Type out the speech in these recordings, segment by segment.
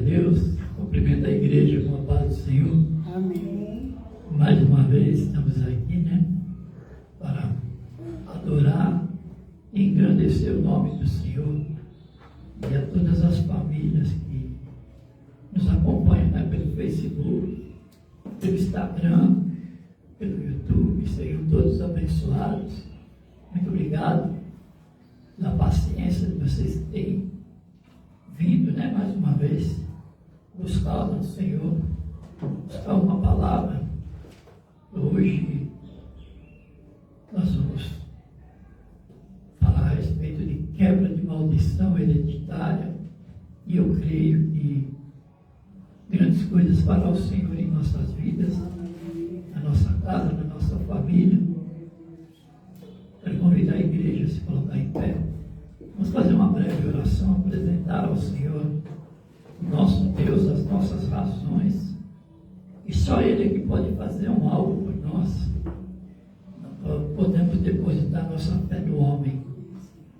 Deus, cumprimento a igreja com a paz do Senhor. Amém. Mais uma vez estamos aqui, né? Para adorar e engrandecer o nome do Senhor. E a todas as famílias que nos acompanham, né, pelo Facebook, pelo Instagram, pelo YouTube, sejam todos abençoados. Muito obrigado pela paciência que vocês têm vindo, né, mais uma vez, buscar o Senhor, buscar uma palavra. Hoje nós vamos falar a respeito de quebra de maldição hereditária, e eu creio que grandes coisas fará o Senhor em nossas vidas, na nossa casa, na nossa família. Quero convidar a igreja a se colocar em pé. Vamos fazer uma breve oração, apresentar ao Senhor o nosso Deus, as nossas razões, e só Ele é que pode fazer algo por nós. Não podemos depositar nossa fé no homem,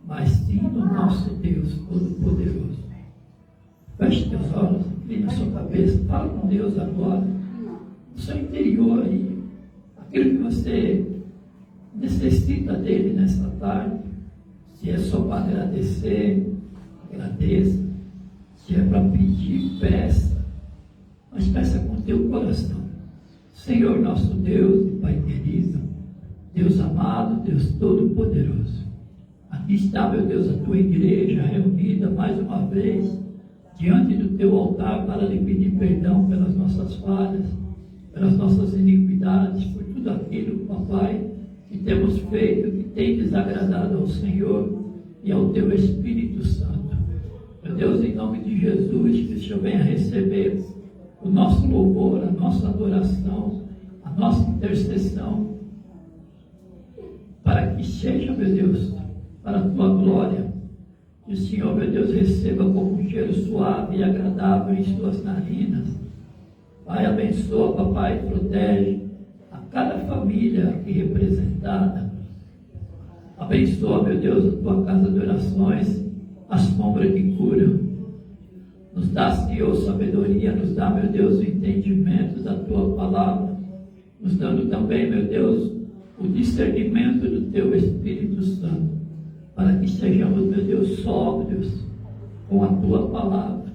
mas sim no nosso Deus Todo-Poderoso. Feche teus olhos, inclina a sua cabeça, fala com Deus agora, no seu interior aí, aquilo que você necessita dele nesta tarde. Se é só para agradecer, agradeça. Se é para pedir, peça. Mas peça com teu coração. Senhor nosso Deus e Pai querido, Deus amado, Deus Todo-Poderoso, aqui está, meu Deus, a tua igreja reunida mais uma vez diante do teu altar para lhe pedir perdão pelas nossas falhas, pelas nossas iniquidades, por tudo aquilo, papai, que temos feito, que tem desagradado ao Senhor e ao teu Espírito Santo. Meu Deus, em nome de Jesus, que o Senhor venha receber o nosso louvor, a nossa adoração, a nossa intercessão, para que seja, meu Deus, para a tua glória. Que o Senhor, meu Deus, receba como um cheiro suave e agradável em suas narinas. Pai, abençoa, papai, protege a cada família aqui representada. Abençoa, meu Deus, a tua casa de orações, a sombra que cura. Nos dá, Senhor, sabedoria, nos dá, meu Deus, o entendimento da tua palavra, nos dando também, meu Deus, o discernimento do teu Espírito Santo, para que sejamos, meu Deus, sóbrios com a tua palavra.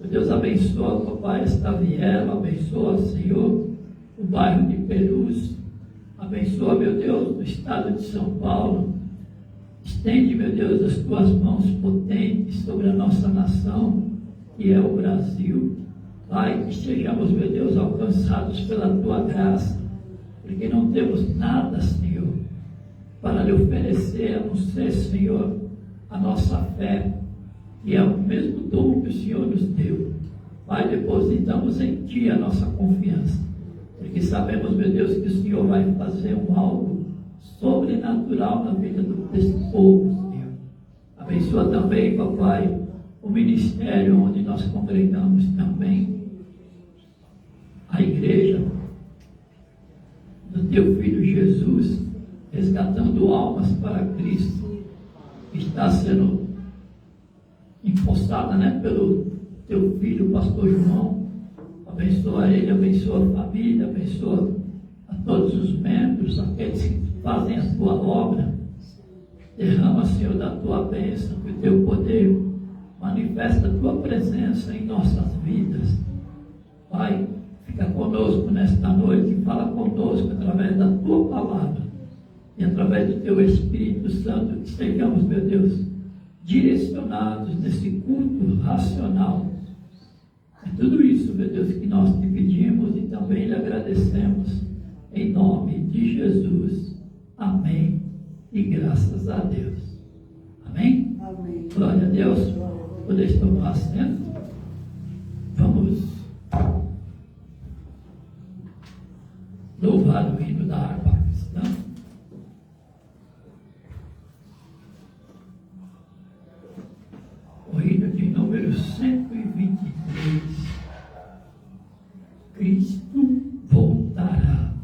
Meu Deus, abençoa, papai, esta viela, abençoa, Senhor, o bairro de Perus, abençoa, meu Deus, o estado de São Paulo. Estende, meu Deus, as tuas mãos potentes sobre a nossa nação, que é o Brasil. Pai, que sejamos, meu Deus, alcançados pela tua graça, porque não temos nada, Senhor, para lhe oferecer, a não ser, Senhor, a nossa fé, que é o mesmo dom que o Senhor nos deu. Pai, depositamos em Ti a nossa confiança, porque sabemos, meu Deus, que o Senhor vai fazer algo sobrenatural na vida desse povo, Senhor. Abençoa também, papai, o ministério onde nós congregamos também, a igreja do Teu Filho Jesus, resgatando almas para Cristo, que está sendo impulsada, né, pelo Teu Filho, Pastor João. Abençoa ele, abençoa a família, abençoa a todos os membros, aqueles que fazem a Tua obra. Derrama, Senhor, da Tua bênção, que o Teu poder manifesta a Tua presença em nossas vidas. Pai, fica conosco nesta noite, fala conosco através da Tua palavra e através do Teu Espírito Santo, que sejamos, meu Deus, direcionados nesse culto racional. É tudo isso, meu Deus, que nós te pedimos e também lhe agradecemos, em nome de Jesus. Amém. E graças a Deus. Amém? Amém. Glória a Deus. Podeis tomar assento. Vamos louvar o hino da harpa cristã. O hino de número 123. Cristo voltará.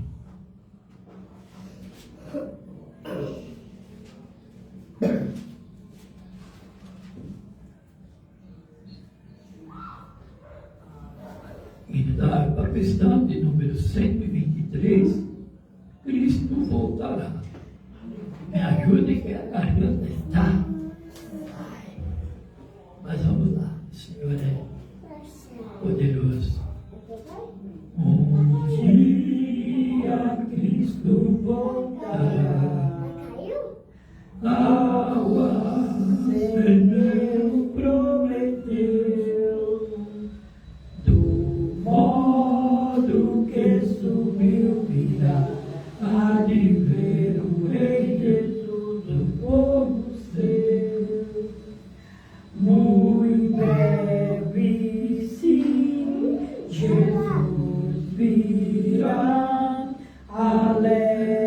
E da harpa cristã de número 123, Cristo voltará. Me ajude que a garganta está. Mas vamos lá, o Senhor é poderoso. Um dia Cristo voltará. Ao Senhor prometeu, do modo que subiu virá, há de ver o Rei Jesus, o povo seu. Muito breve, sim, Jesus virá, alegre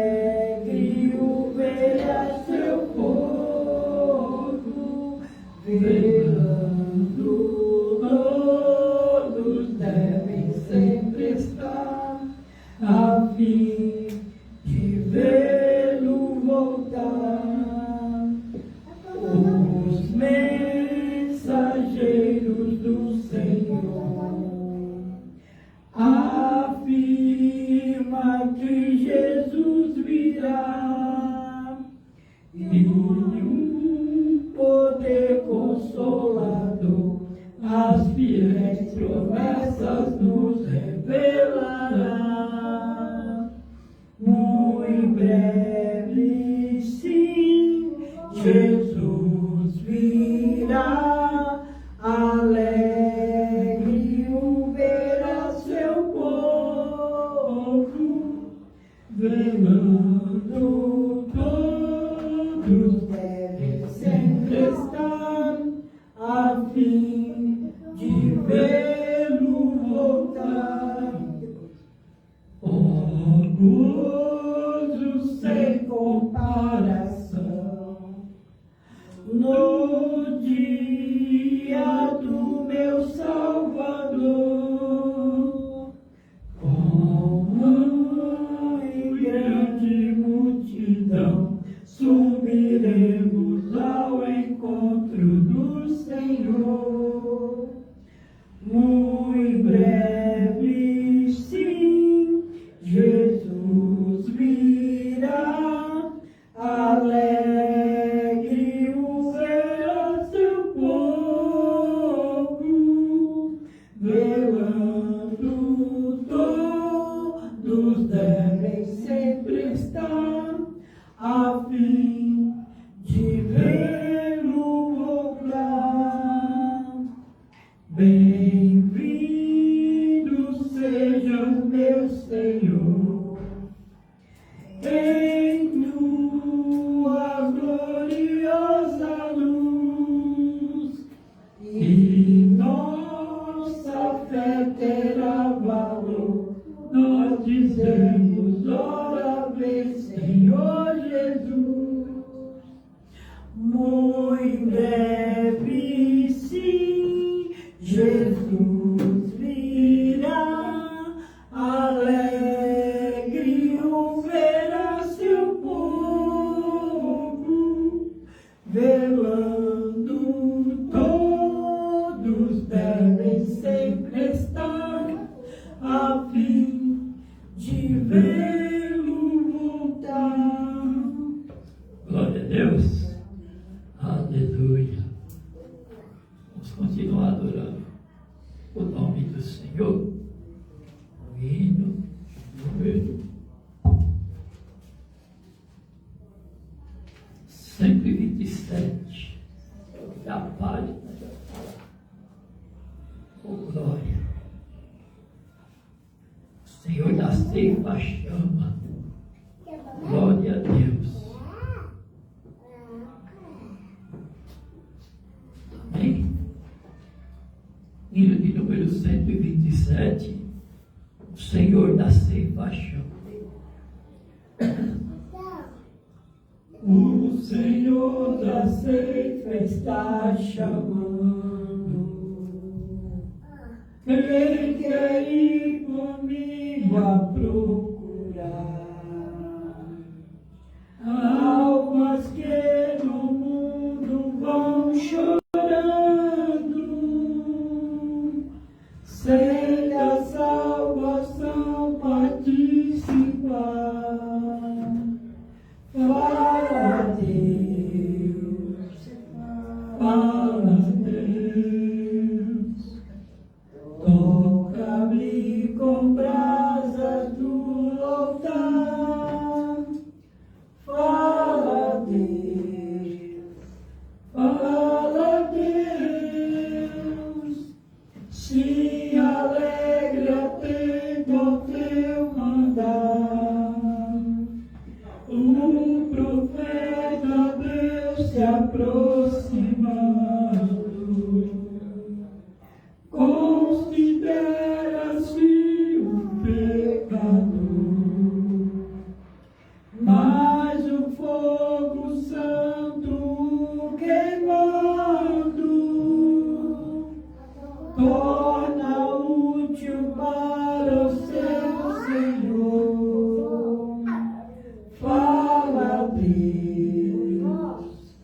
o verá seu povo, velando todos devem sempre estar, a fim de vê-lo voltar. Os mensageiros do Senhor afirma que Jesus virá, e um poder consolador as fiéis promessas nos revelará. Muito breve, sim, Jesus virá, alegre o verá seu povo, velando todos devem sempre estar, a fim de vê-lo voltar. Oh, gozo sem comparação no dia do meu Salvador, com grande multidão subiremos ao encontro do Senhor. Muito breve, sim, Jesus virá, alegre o verá seu povo, velando todos devem sempre estar, a fim de vê-lo voltar. Bem-vindo seja o meu Senhor em tua gloriosa luz, e nossa fé terá valor. Nós dizemos: ora vem, Senhor Jesus. Muito breve, sim, Jesus virá, alegre o verá seu povo, velando todos devem sempre estar, a fim de vê-lo voltar. Glória a Deus. Aleluia. Vamos continuar adorando o nome do Senhor. O hino número 127. Da página. Oh, glória. O Senhor da ceifa chama. Glória a Deus. Amém? Hino de número 127. O Senhor da ceifa chama. O Senhor da ceifa está chamando. Ele quer ir comigo a procurar almas que no mundo vão chorando, sem essa se alegre atento ao teu mandar. O profeta Deus se aproximando, considera-se um pecador, mas o fogo santo queimando torna útil para o seu Senhor. Fala, Deus,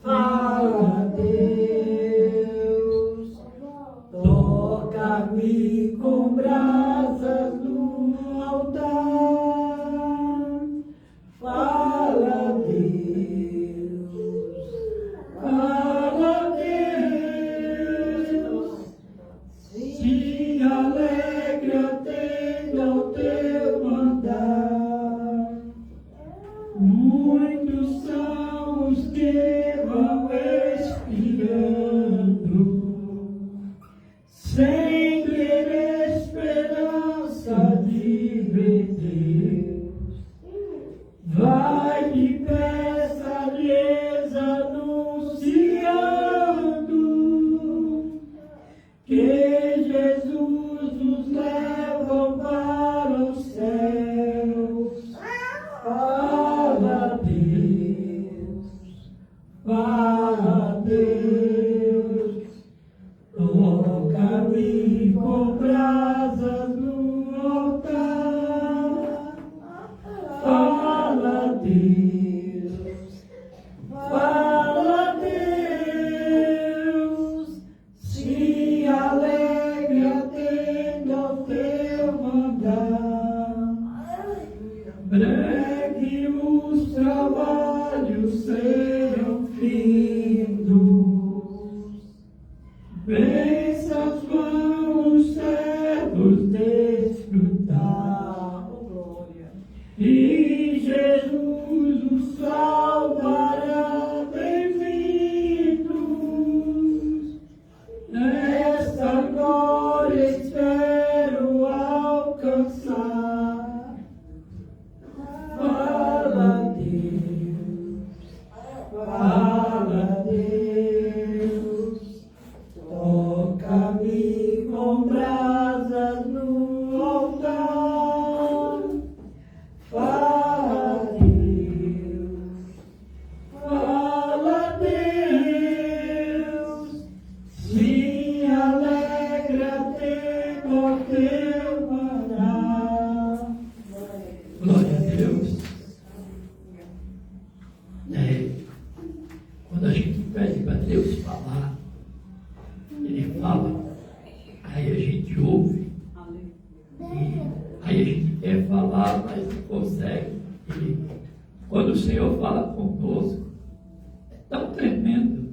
fala, Deus, toca-me com brasas no altar. Fala, Deus, fala, Deus, se alegre atendo ao teu mandar. Muitos são os que vão expirando, sem ter esperança de ver Deus. Vai depressa-lhes anunciando que Jesus nos leva para os céus. Fala, Deus, fala, Deus, toca-me com brasas no altar. Fala, Deus, fala, Deus, se alegre atendo ao teu mandar. Bregue os trabalhos sejam findos, bênçãos vão os servos desfrutar, e Jesus os salvará bem-vindos. Esta glória espero alcançar. Fala, Deus, fala, Deus, toca-me com brasas no altar. Fala, Deus, fala, Deus, se alegre atento ao teu mandar. Glória a Deus. Quando a gente pede para Deus falar, Ele fala, aí a gente ouve, e aí a gente quer falar, mas não consegue. E quando o Senhor fala conosco, é tão tremendo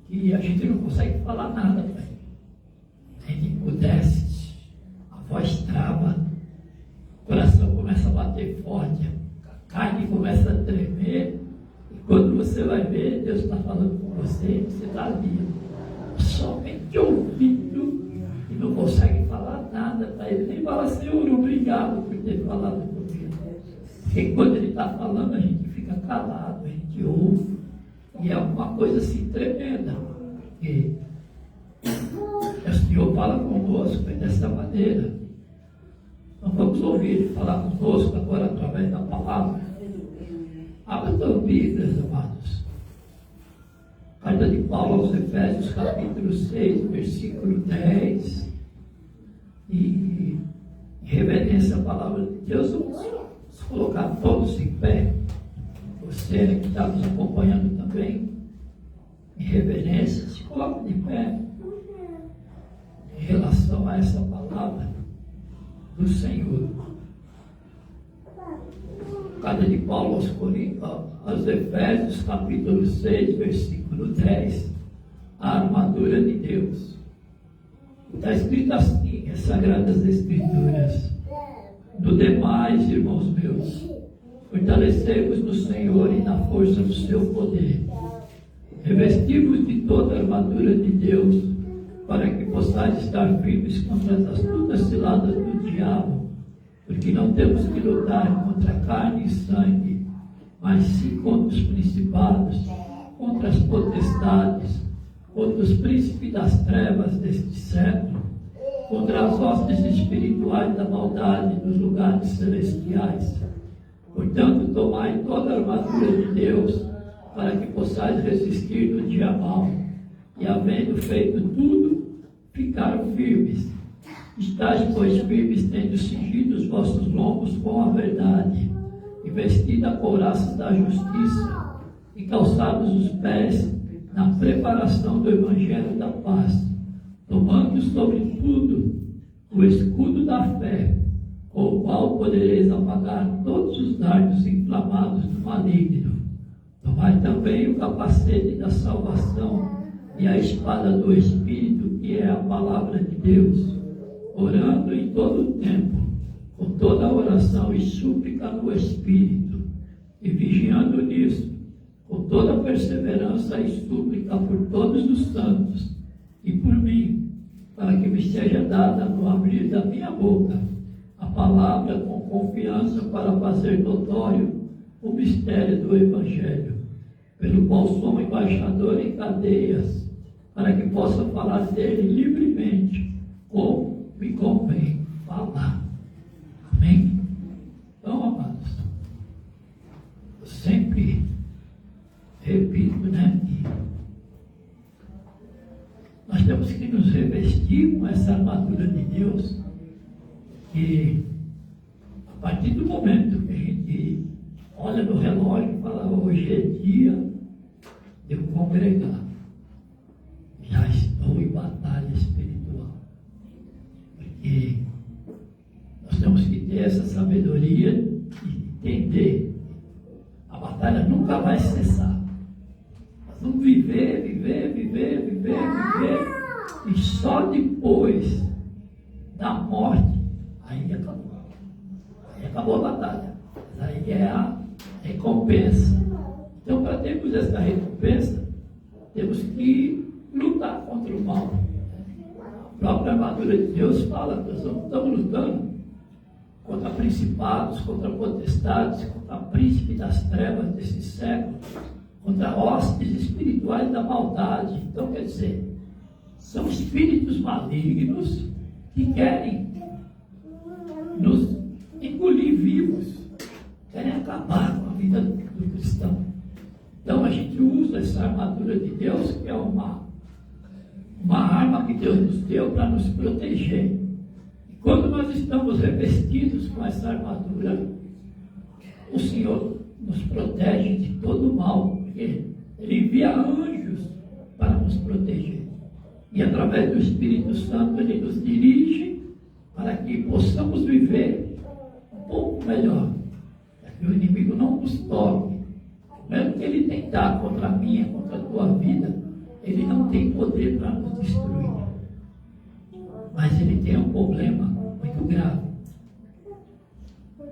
que a gente não consegue falar nada para Ele. A gente emudece, a voz trava, o coração começa a bater forte, a carne começa a tremer, e quando você vai ver, Deus está falando com você, você está ali, somente ouvindo, e não consegue falar nada para Ele, nem fala, Senhor, obrigado por ter falado comigo. Porque quando Ele está falando, a gente fica calado, a gente ouve, e é uma coisa assim tremenda, porque o Senhor fala conosco dessa maneira. Nós vamos ouvir Ele falar conosco agora através da palavra. Abra suas Bíblias, amados. Carta de Paulo aos Efésios, capítulo 6, versículo 10. E em reverência à palavra de Deus, vamos colocar todos em pé. Você que está nos acompanhando também, em reverência, se coloque de pé em relação a essa palavra do Senhor. Carta de Paulo aos Coríntios, aos Efésios, capítulo 6, versículo 10. A armadura de Deus. Está escrito assim, as Sagradas Escrituras. Do demais, irmãos meus, fortalecemos no Senhor e na força do seu poder. Revestimos de toda a armadura de Deus, para que possais estar firmes contra as astutas ciladas do diabo, porque não temos que lutar contra carne e sangue, mas sim contra os principados, contra as potestades, contra os príncipes das trevas deste século, contra as hostes espirituais da maldade nos lugares celestiais. Portanto, tomai toda a armadura de Deus, para que possais resistir no dia mau, e havendo feito tudo, ficar firmes. Estais, pois, firmes, tendo cingido os vossos lombos com a verdade, e vestida a couraça da justiça, e calçados os pés na preparação do Evangelho da paz, tomando sobretudo o escudo da fé, com o qual podereis apagar todos os dardos inflamados do maligno. Tomai também o capacete da salvação e a espada do Espírito, que é a palavra de Deus, orando em todo o tempo, com toda a oração e súplica no Espírito, e vigiando nisso, com toda perseverança e súplica por todos os santos, e por mim, para que me seja dada no abrir da minha boca a palavra com confiança para fazer notório o mistério do Evangelho, pelo qual sou embaixador em cadeias, para que possa falar dele livremente, como me convém falar. Amém? Então, amados, eu sempre repito, que nós temos que nos revestir com essa armadura de Deus, que a partir do momento que a gente olha no relógio e fala, hoje é dia de eu congregar, já estou em batalha espiritual, porque nós temos que ter essa sabedoria de entender, a batalha nunca vai cessar. Nós vamos viver, e só depois da morte, aí acabou a batalha, aí é a recompensa. Então, para termos essa recompensa, temos que lutar contra o mal. A própria armadura de Deus fala que nós estamos lutando contra principados, contra potestades, contra príncipes das trevas desse século, contra hostes espirituais da maldade. Então, quer dizer, são espíritos malignos que querem nos engolir vivos, querem acabar com a vida do cristão. Então, a gente usa essa armadura de Deus, que é uma arma que Deus nos deu para nos proteger. E quando nós estamos revestidos com essa armadura, o Senhor nos protege de todo o mal, porque Ele envia anjos para nos proteger. E através do Espírito Santo Ele nos dirige para que possamos viver um pouco melhor, para que o inimigo não nos toque. Mesmo que ele tentar contra a minha, contra a tua vida, ele não tem poder para nos destruir. Mas ele tem um problema muito grave.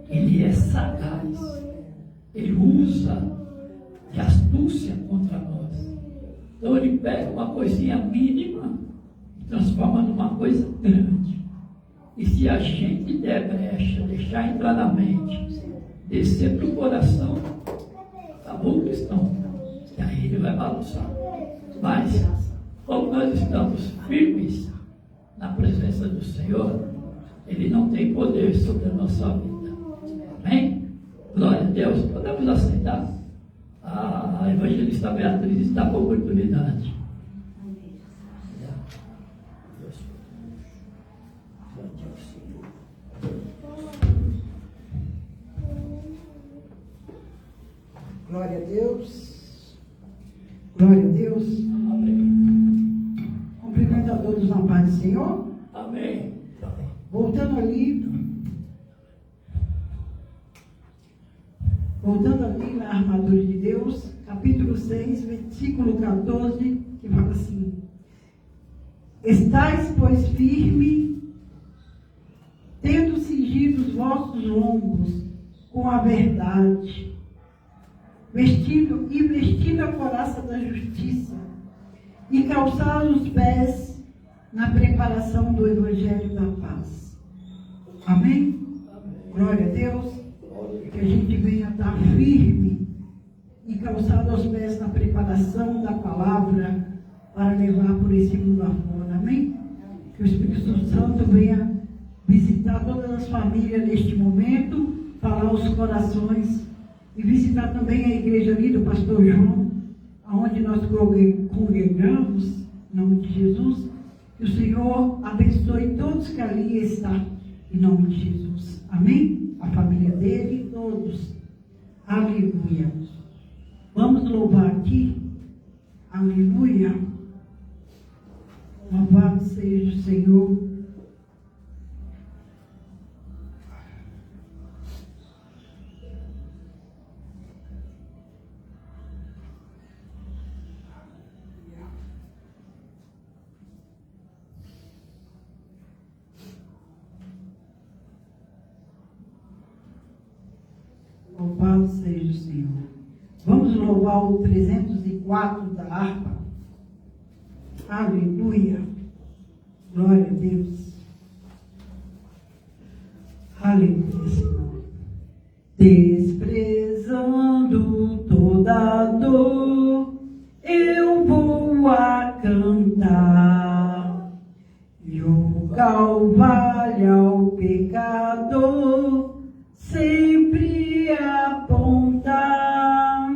Ele é sagaz. Ele usa de astúcia contra nós. Então ele pega uma coisinha mínima e transforma numa coisa grande. E se a gente der brecha, deixar entrar na mente, descer para o coração, acabou o cristão. E aí ele vai balançar. Mas, como nós estamos firmes na presença do Senhor, Ele não tem poder sobre a nossa vida. Amém? Glória a Deus. Podemos aceitar? A evangelista Beatriz está com oportunidade. Glória a Deus. Glória a Deus. Amém. Cumprimento a todos na paz do Senhor. Amém. Voltando ali na armadura de Deus, capítulo 6, versículo 14, que fala assim: estais, pois, firme, tendo cingido os vossos lombos com a verdade, vestido a couraça da justiça, e calçados os pés na preparação do Evangelho da Paz. Amém? Glória a Deus. Que a gente venha estar firme e calçado aos pés na preparação da palavra para levar por esse mundo afora. Amém? Que o Espírito Santo venha visitar todas as famílias neste momento, falar aos corações e visitar também a igreja ali do pastor João, onde nós congregamos, em nome de Jesus. Que o Senhor abençoe todos que ali estão, em nome de Jesus. Amém? A família dele, todos. Aleluia. Vamos louvar aqui. Aleluia. Louvado seja o Senhor. Louvado seja o Senhor. Vamos louvar o 304 da harpa. Aleluia. Glória a Deus. Aleluia, Senhor. Desprezando toda dor, eu vou a cantar. E o Calvário ao pecador sempre apontar.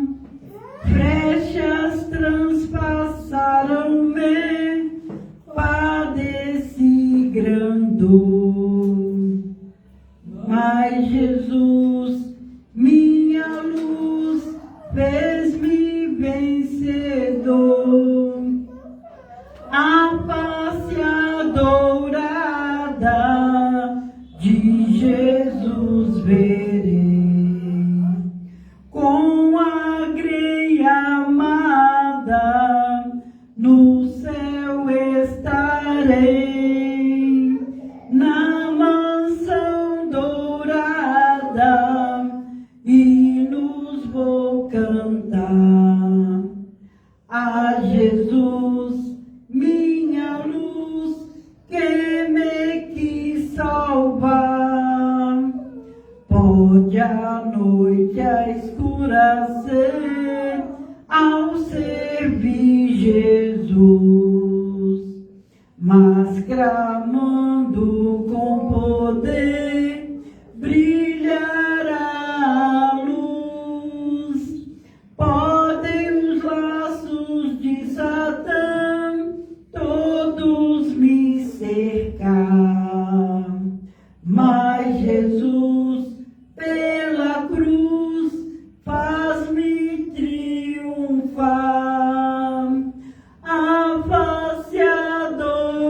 Flechas transpassaram-me, padeci grandor. Mas Jesus, minha luz, fez-me vencedor. A face adorada de Jesus verei, com a greia amada no céu estarei, na mansão dourada hinos vou cantar. A Jesus, minha luz, que me quis salvar. Pode a noite a escurecer ao servir Jesus, mas clamando com poder brilhará a luz. Podem os laços de Satã todos me cercar, mas Jesus pela cruz faz-me triunfar. A face adorada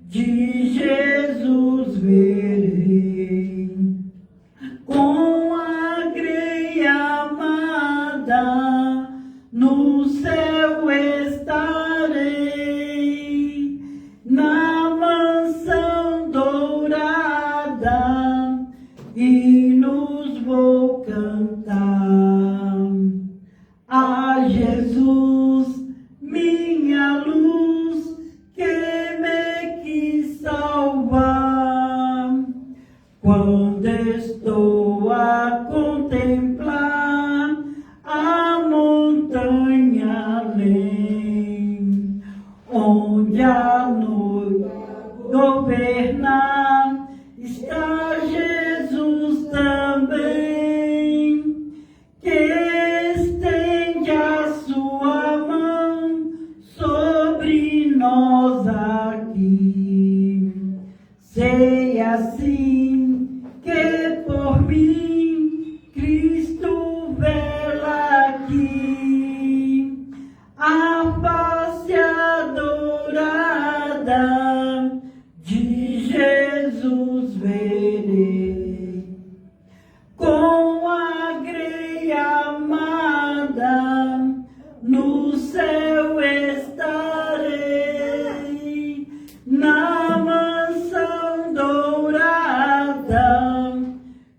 de Jesus verei, com a greia amada no céu estarei, na mansão dourada hinos vou cantar. A Jesus, minha luz, que me quis salvar. Quando estou a contemplar a montanha além, onde a noite governar, está Jesus também, que estende a sua mão sobre nós aqui. Sei assim que por mim Cristo vela aqui. A face adorada de Jesus verei, com a greia amada no céu estarei, na mansão dourada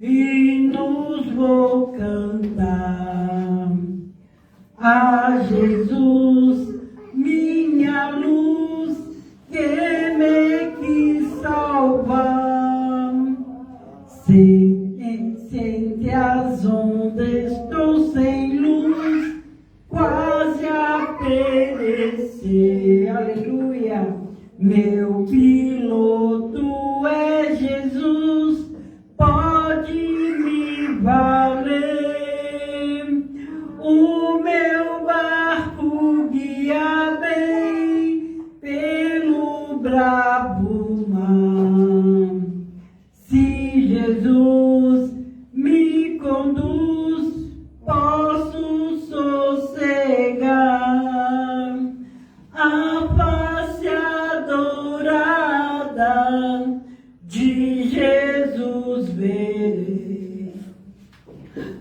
hinos vou cantar. A Jesus, minha luz, Meu piloto é Jesus, pode me valer. O meu barco guia bem pelo bravo mar. Se Jesus me conduz, posso sossegar. A face adorada de Jesus verei.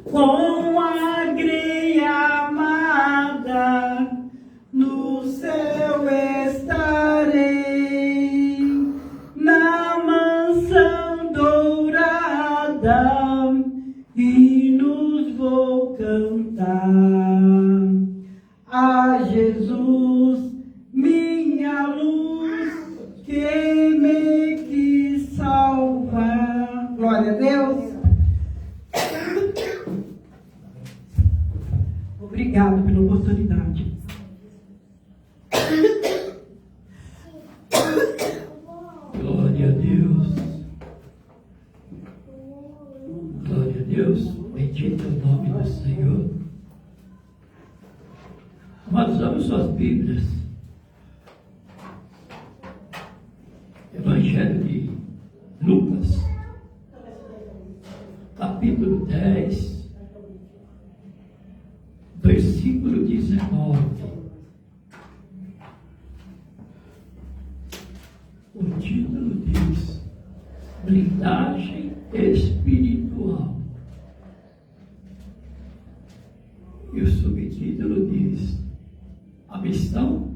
Com a greia amada no céu estarei. Na mansão dourada hinos vou cantar. A Jesus, minha luz, que me quis salvar. Glória a Deus. Obrigado pela oportunidade. Glória a Deus. Glória a Deus. Bendito é o nome do Senhor. Amados, abram suas Bíblias. Evangelho de Lucas, capítulo 10, versículo 19. O título diz: blindagem espiritual. E o subtítulo diz: a missão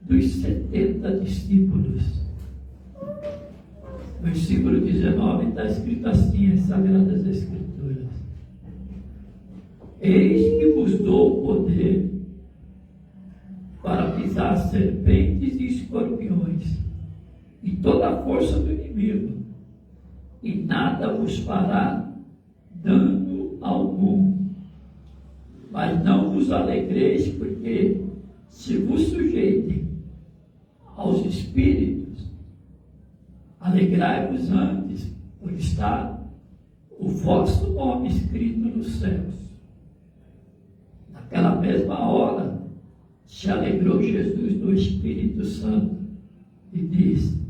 dos 70 discípulos. Versículo 19 está escrito assim em Sagradas Escrituras: eis que vos dou o poder para pisar serpentes e escorpiões e toda a força do inimigo, e nada vos fará dano algum. Mas não vos alegreis, porque se vos sujeitem aos espíritos, alegrai-vos antes, por estar o vosso nome escrito nos céus. Naquela mesma hora, se alegrou Jesus no Espírito Santo e disse: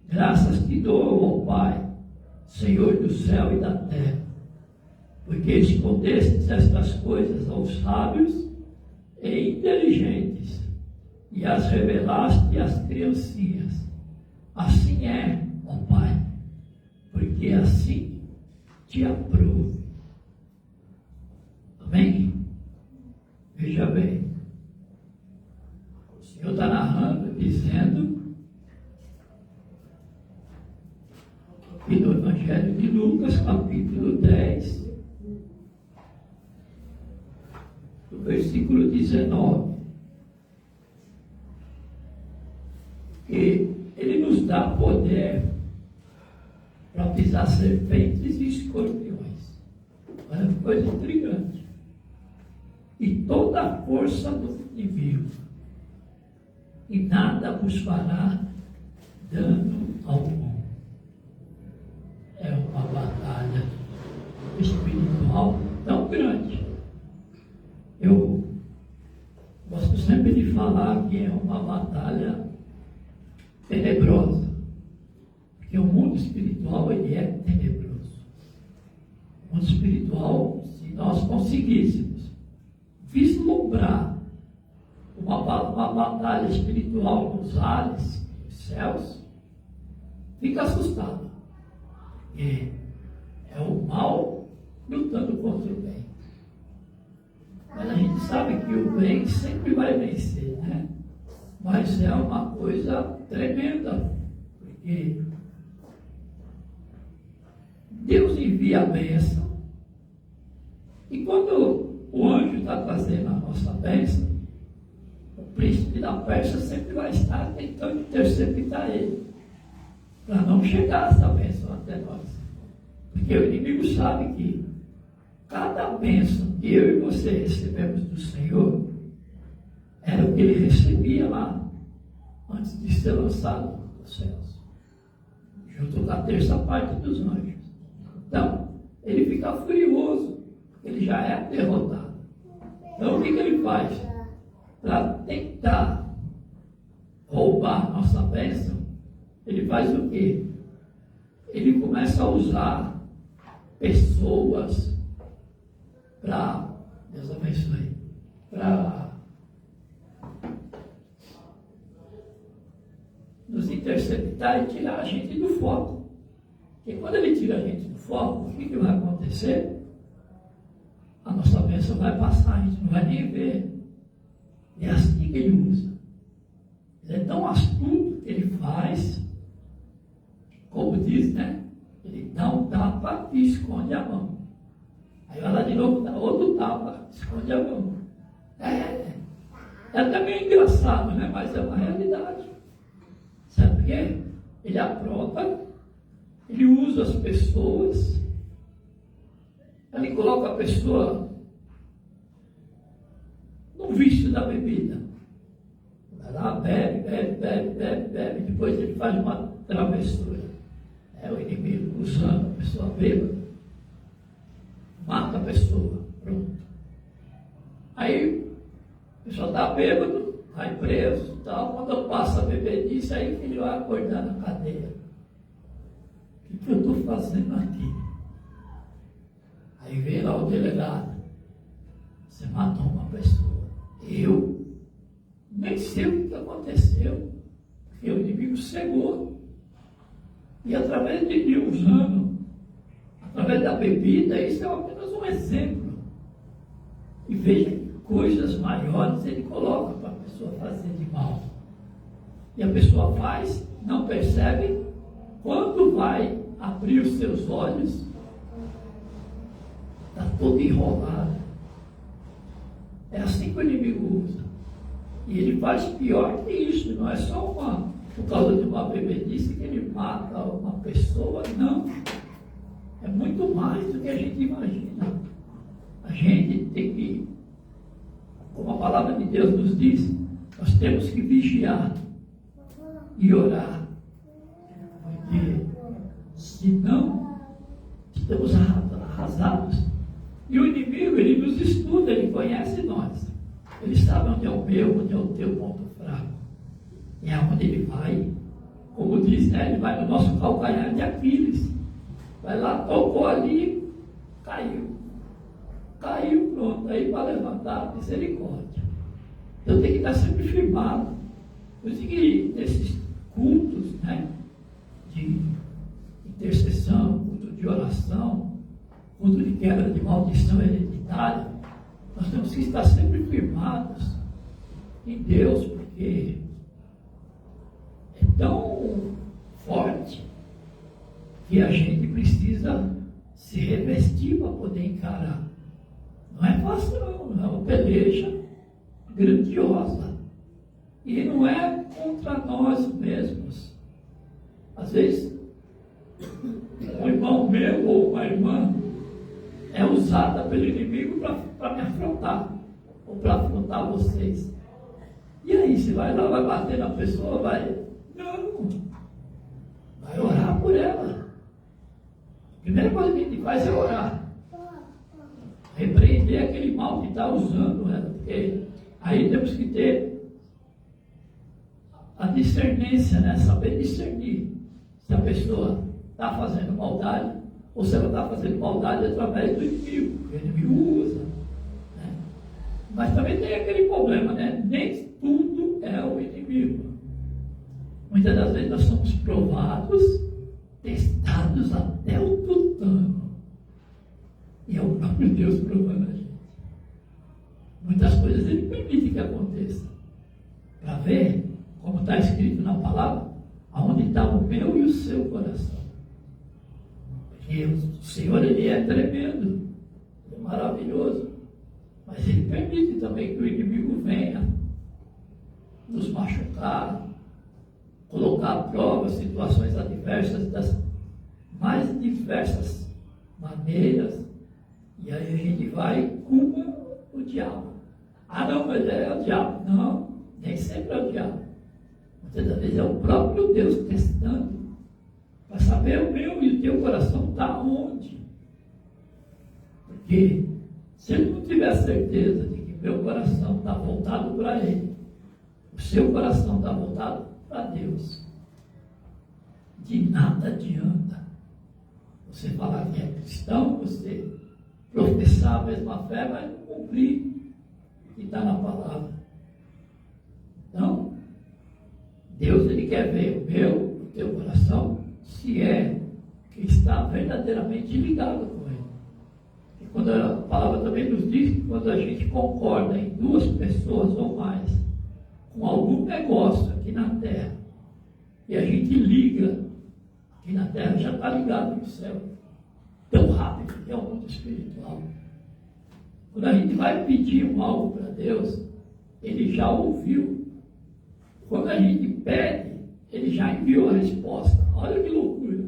graças te dou, ó Pai, Senhor do céu e da terra, porque escondestes estas coisas aos sábios e inteligentes e as revelaste às criancinhas. Assim é, ó Pai, porque assim te aprovo. Amém? Veja bem, o Senhor está narrando, dizendo que no Evangelho de Lucas, capítulo 10, no versículo 19, que Ele nos dá poder para pisar serpentes e escorpiões. Olha que coisa intrigante. E toda a força do inimigo, e nada vos fará dano algum. É uma batalha espiritual tão grande. Eu gosto sempre de falar que é uma batalha tenebrosa, porque o mundo espiritual ele é tenebroso. O mundo espiritual, se nós conseguíssemos vislumbrar uma batalha espiritual nos ares, nos céus, fica assustado. É o mal lutando contra o bem. Mas a gente sabe que o bem sempre vai vencer, né? Mas é uma coisa tremenda, porque Deus envia a bênção, e quando o anjo está trazendo a nossa bênção, o príncipe da Pérsia sempre vai estar tentando interceptar ele, para não chegar essa bênção até nós. Porque o inimigo sabe que cada bênção que eu e você recebemos do Senhor era o que ele recebia lá antes de ser lançado dos céus, junto com a terça parte dos anjos. Então, ele fica furioso, porque ele já é derrotado. Então, o que ele faz? Para tentar roubar nossa bênção, ele faz o quê? Ele começa a usar pessoas para, Deus abençoe, para nos interceptar e tirar a gente do foco. E quando ele tira a gente do foco, o que vai acontecer? A nossa bênção vai passar, a gente não vai nem ver. É assim que ele usa. Ele é tão astuto que ele faz, como diz, né? Ele dá um tapa e esconde a mão. Aí vai lá de novo, dá outro tapa, esconde a mão. É até meio engraçado, né? Mas é uma realidade. Sabe por quê? Ele apronta, ele usa as pessoas, ele coloca a pessoa no vício da bebida. Vai lá, bebe, depois ele faz uma travessura. É o inimigo usando a pessoa bêbada, mata a pessoa, pronto. Aí, a pessoa está bêbado, vai preso, tal. Quando passa a bebedice, aí que ele vai acordar na cadeia. O que eu estou fazendo aqui? Aí vem lá o delegado. Você matou uma pessoa. Eu nem sei o que aconteceu, porque o inimigo cegou. E através de mim usando, através da bebida, isso é apenas um exemplo. E veja que coisas maiores ele coloca para a pessoa fazer de mal. E a pessoa faz, não percebe, quando vai abrir os seus olhos, está todo enrolado. É assim que o inimigo usa. E ele faz pior que isso, não é só por causa de uma bebedice que ele mata uma pessoa, não. É muito mais do que a gente imagina. A gente tem que, como a palavra de Deus nos diz, nós temos que vigiar e orar. Porque senão estamos arrasados. E o inimigo, ele nos estuda, ele conhece nós. Ele sabe onde é o meu, onde é o teu ponto fraco. E é onde ele vai, como diz, né? Ele vai no nosso calcanhar de Aquiles. Vai lá, tocou ali, caiu. Caiu, pronto. Aí para levantar, misericórdia. Então tem que estar sempre firmado. Por isso que nesses cultos, né? De intercessão, culto de oração, culto de quebra de maldição hereditária, nós temos que estar sempre firmados em Deus, porque é tão forte que a gente precisa se revestir para poder encarar. Não é fácil não, é uma peleja grandiosa. E não é contra nós mesmos. Às vezes, um irmão meu ou uma irmã é usada pelo inimigo para me afrontar, ou para afrontar vocês. E aí, se vai lá, vai bater na pessoa, vai... Não! Vai orar por ela. A primeira coisa que a gente faz é orar. Repreender aquele mal que está usando ela, porque aí temos que ter a discernência, né? Saber discernir se a pessoa está fazendo maldade ou se ela está fazendo maldade através do inimigo. O inimigo usa. Né? Mas também tem aquele problema, né? Nem tudo é o inimigo. Muitas das vezes nós somos provados, testados até o tutano. E é o próprio Deus provando a gente. Muitas coisas ele permite que aconteça. Para ver, como está escrito na palavra, aonde está o meu e o seu coração. Porque o Senhor, ele é tremendo, ele é maravilhoso. Mas ele permite também que o inimigo venha nos machucar, colocar à prova situações adversas das mais diversas maneiras. E aí a gente vai e culpa o diabo. Ah não, mas é o diabo. Não, nem sempre é o diabo. Muitas das vezes é o próprio Deus testando para saber o meu e o teu coração está onde. Porque se ele não tiver certeza de que meu coração está voltado para ele, o seu coração está voltado para Deus, de nada adianta você falar que é cristão, você professar a mesma fé, mas não cumprir o que está na palavra. Então, Deus ele quer ver o meu, o teu coração, se é que está verdadeiramente ligado com ele. E quando a palavra também nos diz que quando a gente concorda em duas pessoas ou mais com algum negócio aqui na terra, e a gente liga aqui na terra, já está ligado no céu, tão rápido que é o mundo espiritual. Quando a gente vai pedir um algo para Deus, ele já ouviu. Quando a gente pede, ele já enviou a resposta. Olha que loucura.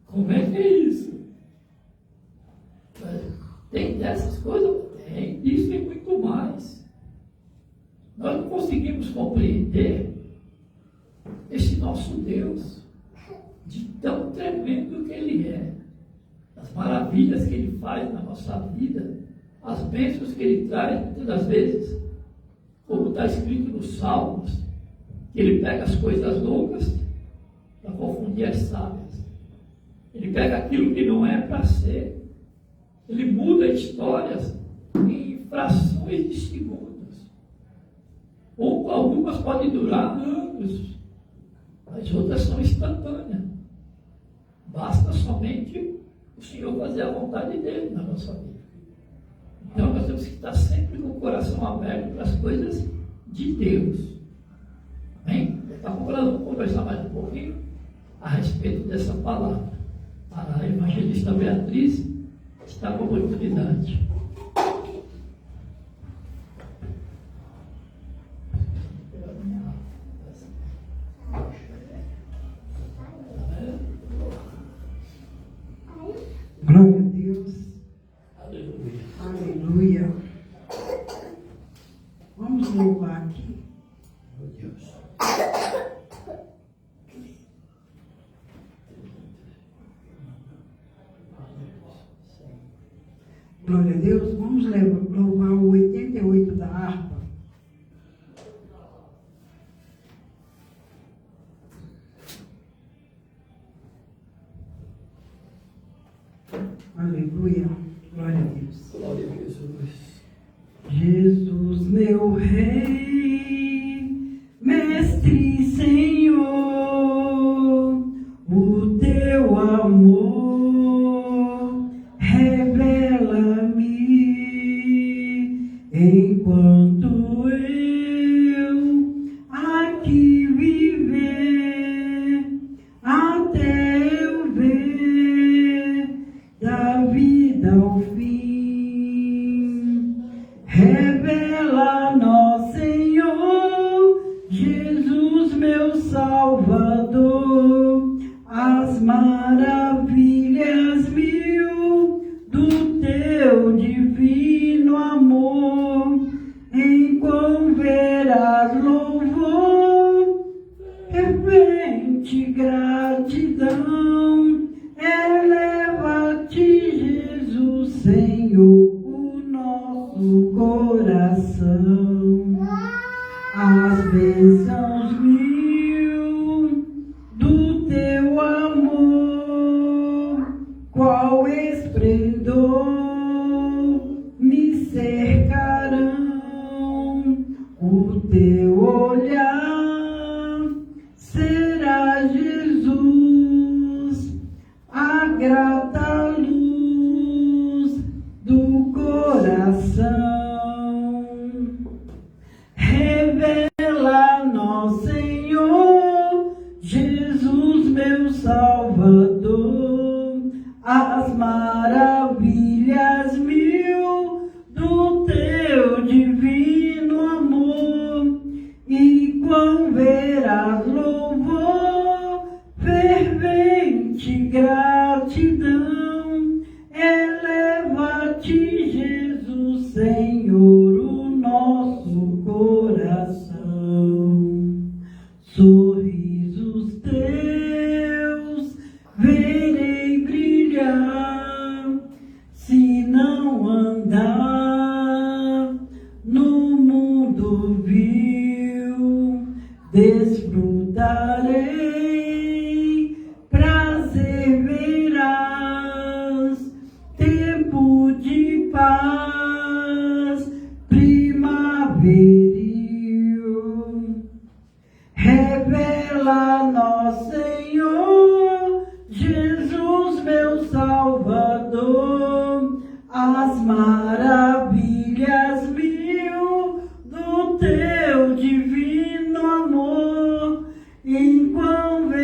Como é que é isso? Tem dessas coisas? Tem. Isso e muito mais. Nós não conseguimos compreender esse nosso Deus, de tão tremendo que Ele é, as maravilhas que Ele faz na nossa vida, as bênçãos que Ele traz, muitas das vezes, como está escrito nos Salmos, que Ele pega as coisas loucas para confundir as sábias. Ele pega aquilo que não é para ser. Ele muda histórias em frações de segundos. Ou algumas podem durar anos, as outras são instantâneas. Basta somente o Senhor fazer a vontade dele na nossa vida. Então nós temos que estar sempre com o coração aberto para as coisas de Deus. Amém? Vamos conversar mais um pouquinho a respeito dessa palavra. A evangelista Beatriz está com oportunidade. Glória a Deus. Aleluia. Aleluia. Vamos louvar aqui. Meu Deus. Glória a Deus. Vamos louvar o 88 da harpa. Aleluia. Glória a Deus. Glória a Jesus. Jesus, meu Rei, Mestre e Senhor, o teu amor revela-me enquanto eu aqui viver, até eu ver da vida ao fim. Revela-nos, Senhor, Jesus, meu Salvador, as maravilhas mil do teu divino amor. Enquanto verás louvor, fervente gratidão, eleva-te, Jesus, Senhor, o coração, as bênçãos mil do teu amor, qual esplendor me cercarão, o teu olhar será, Jesus, a grata luz do coração. Revela-nos, Senhor, Jesus, meu Salvador, as maravilhas mil do teu divino amor. E quão verás louvor, fervente gratidão, eleva-te, Jesus, Senhor, o nosso coração.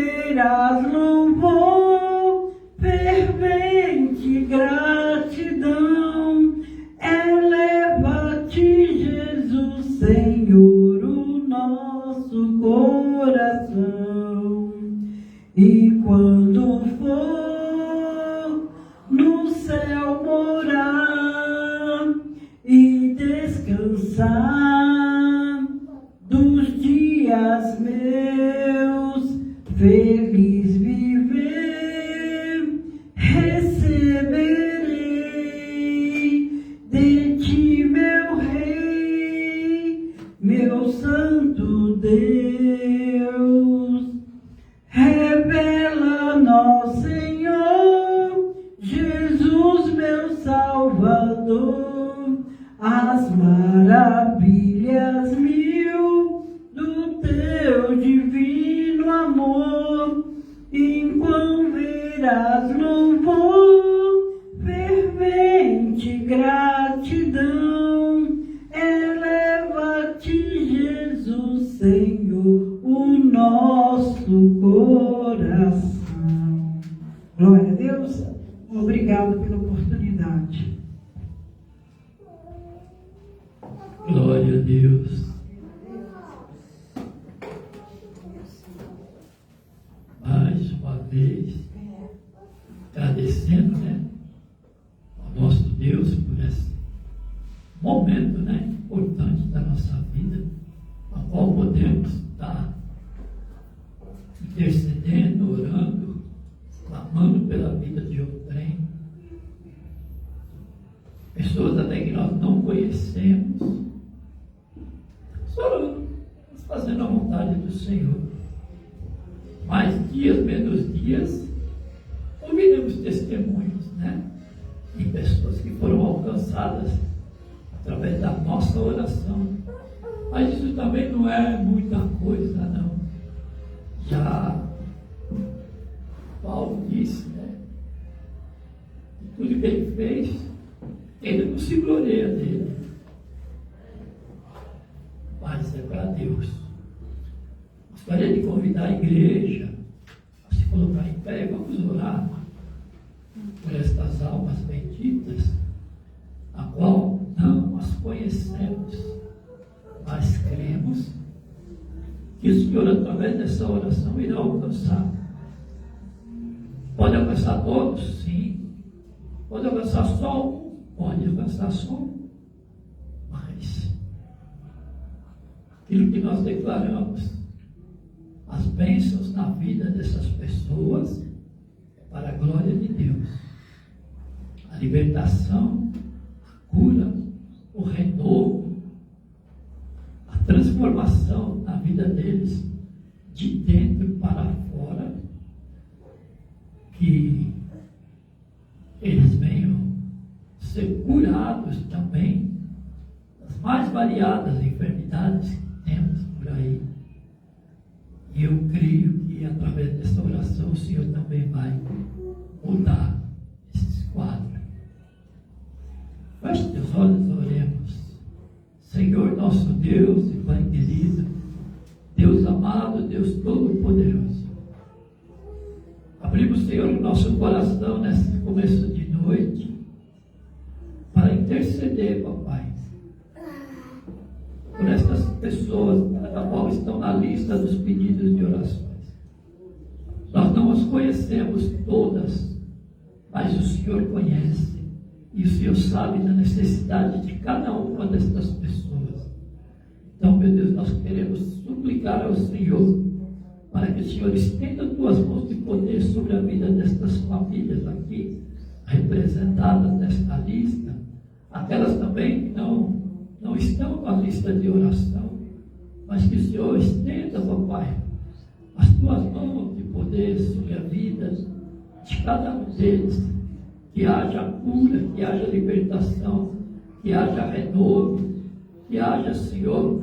verás louvor, fervente gratidão, eleva-te, Jesus, Senhor, o nosso coração. E quando for no céu morar e descansar dos dias meus, feliz viver, receberei de ti, meu Rei, meu Santo Deus. Revela-nos, Senhor, Jesus, meu Salvador, as maravilhas mil do teu divino amor. Enquanto verás louvor, fervente gratidão, eleva-te, Jesus, Senhor, o nosso coração. Glória a Deus. Obrigado pela oportunidade. Glória a Deus. Mais uma vez, agradecendo, ao nosso Deus por esse momento, importante da nossa vida, a qual podemos estar intercedendo, orando, clamando pela vida de outrem. Pessoas até que nós não conhecemos, orando, fazendo a vontade do Senhor. Mais dias, menos dias, ouviremos testemunhos, de pessoas que foram alcançadas através da nossa oração. Mas isso também não é muita coisa, não. Já Paulo disse, que tudo que ele fez, ele não se gloria dele, mas é para Deus. Gostaria de convidar a igreja a se colocar em pé e vamos orar por estas almas benditas, a qual não as conhecemos, mas cremos que o Senhor, através dessa oração, irá alcançar. Pode alcançar todos? Sim. Pode alcançar só um? Pode alcançar só um. Mas aquilo que nós declaramos, as bênçãos na vida dessas pessoas, é para a glória de Deus. A libertação, a cura, o renovo, a transformação na vida deles, de dentro para fora, que eles venham ser curados também das mais variadas enfermidades que temos por aí. E eu creio que através dessa oração o Senhor também vai mudar esses quadros. Feche teus olhos e oremos. Senhor nosso Deus e Pai querido, Deus amado, Deus todo-poderoso, abrimos, Senhor, o nosso coração nesse começo de noite para interceder, papai, por estas pessoas a qual estão na lista dos pedidos de orações. Nós não as conhecemos todas, mas o Senhor conhece, e o Senhor sabe da necessidade de cada uma destas pessoas. Então, meu Deus, nós queremos suplicar ao Senhor para que o Senhor estenda as tuas mãos de poder sobre a vida destas famílias aqui representadas nesta lista, aquelas também que não estão na lista de oração, mas que o Senhor estenda, papai, as tuas mãos de poder sobre a vida de cada um deles, que haja cura, que haja libertação, que haja renovo, que haja, Senhor,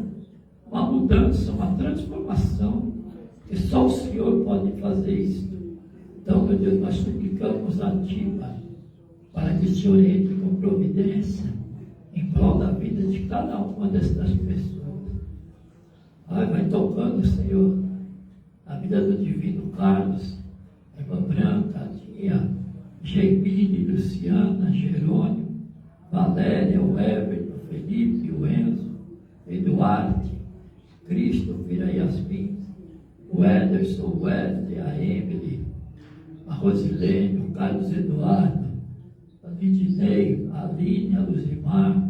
uma mudança, uma transformação, que só o Senhor pode fazer isso. Então, meu Deus, nós suplicamos a Ti, Pai, para que o Senhor entre com providência em prol da vida de cada uma destas pessoas. Vai tocando, Senhor, a vida vida do Divino Carlos, a irmã Branca, a tia Geimine, Luciana, Jerônimo, Valéria, o Everton, o Felipe, o Enzo, o Eduardo, Christopher, a Yasmin, o Ederson, o Wesley, a Emily, a Rosilene, o Carlos Eduardo, a Lidinei, a Aline, a Luzimar,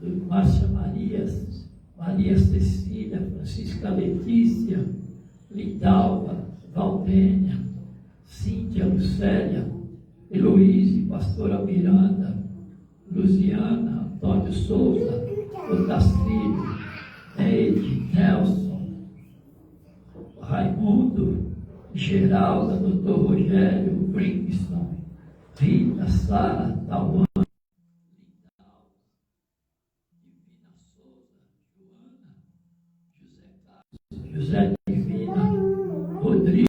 a Márcia Marias, Maria Cecília, Francisca Letícia, Lidalva, Valdênia, Cíntia, Lucélia, Heloíse, Pastora Miranda, Luziana, Antônio Souza, Otacílio, Neide, Nelson, Raimundo, Geralda, Dr. Rogério, Brinson, Rita, Sara, Tauan, Divina Souza, Joana, José Divina, Rodrigo,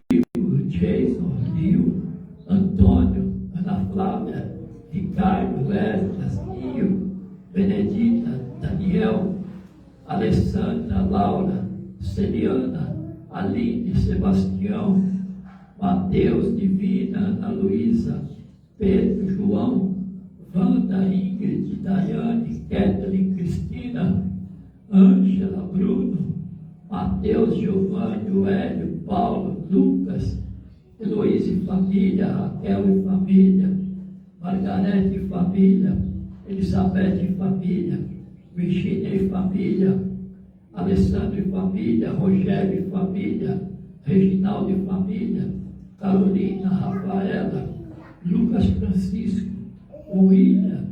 Jason, Rio, Antônio, Ana Flávia, Ricardo, Esdras, Rio, Benedita, Daniel, Alessandra, Laura, Celiana, Aline, Sebastião, Mateus, Divina, Ana Luísa, Pedro, João, Wanda, Ingrid, Daiane, Kathleen, Cristina, Ângela, Bruno, Mateus, Giovanni, Hélio, Paulo, Lucas, Heloísa e família, Raquel e família, Margarete e família, Elizabeth e família, Virgínia e família, Alessandro e família, Rogério e família, Reginaldo e família, Carolina, Rafaela, Lucas Francisco, William,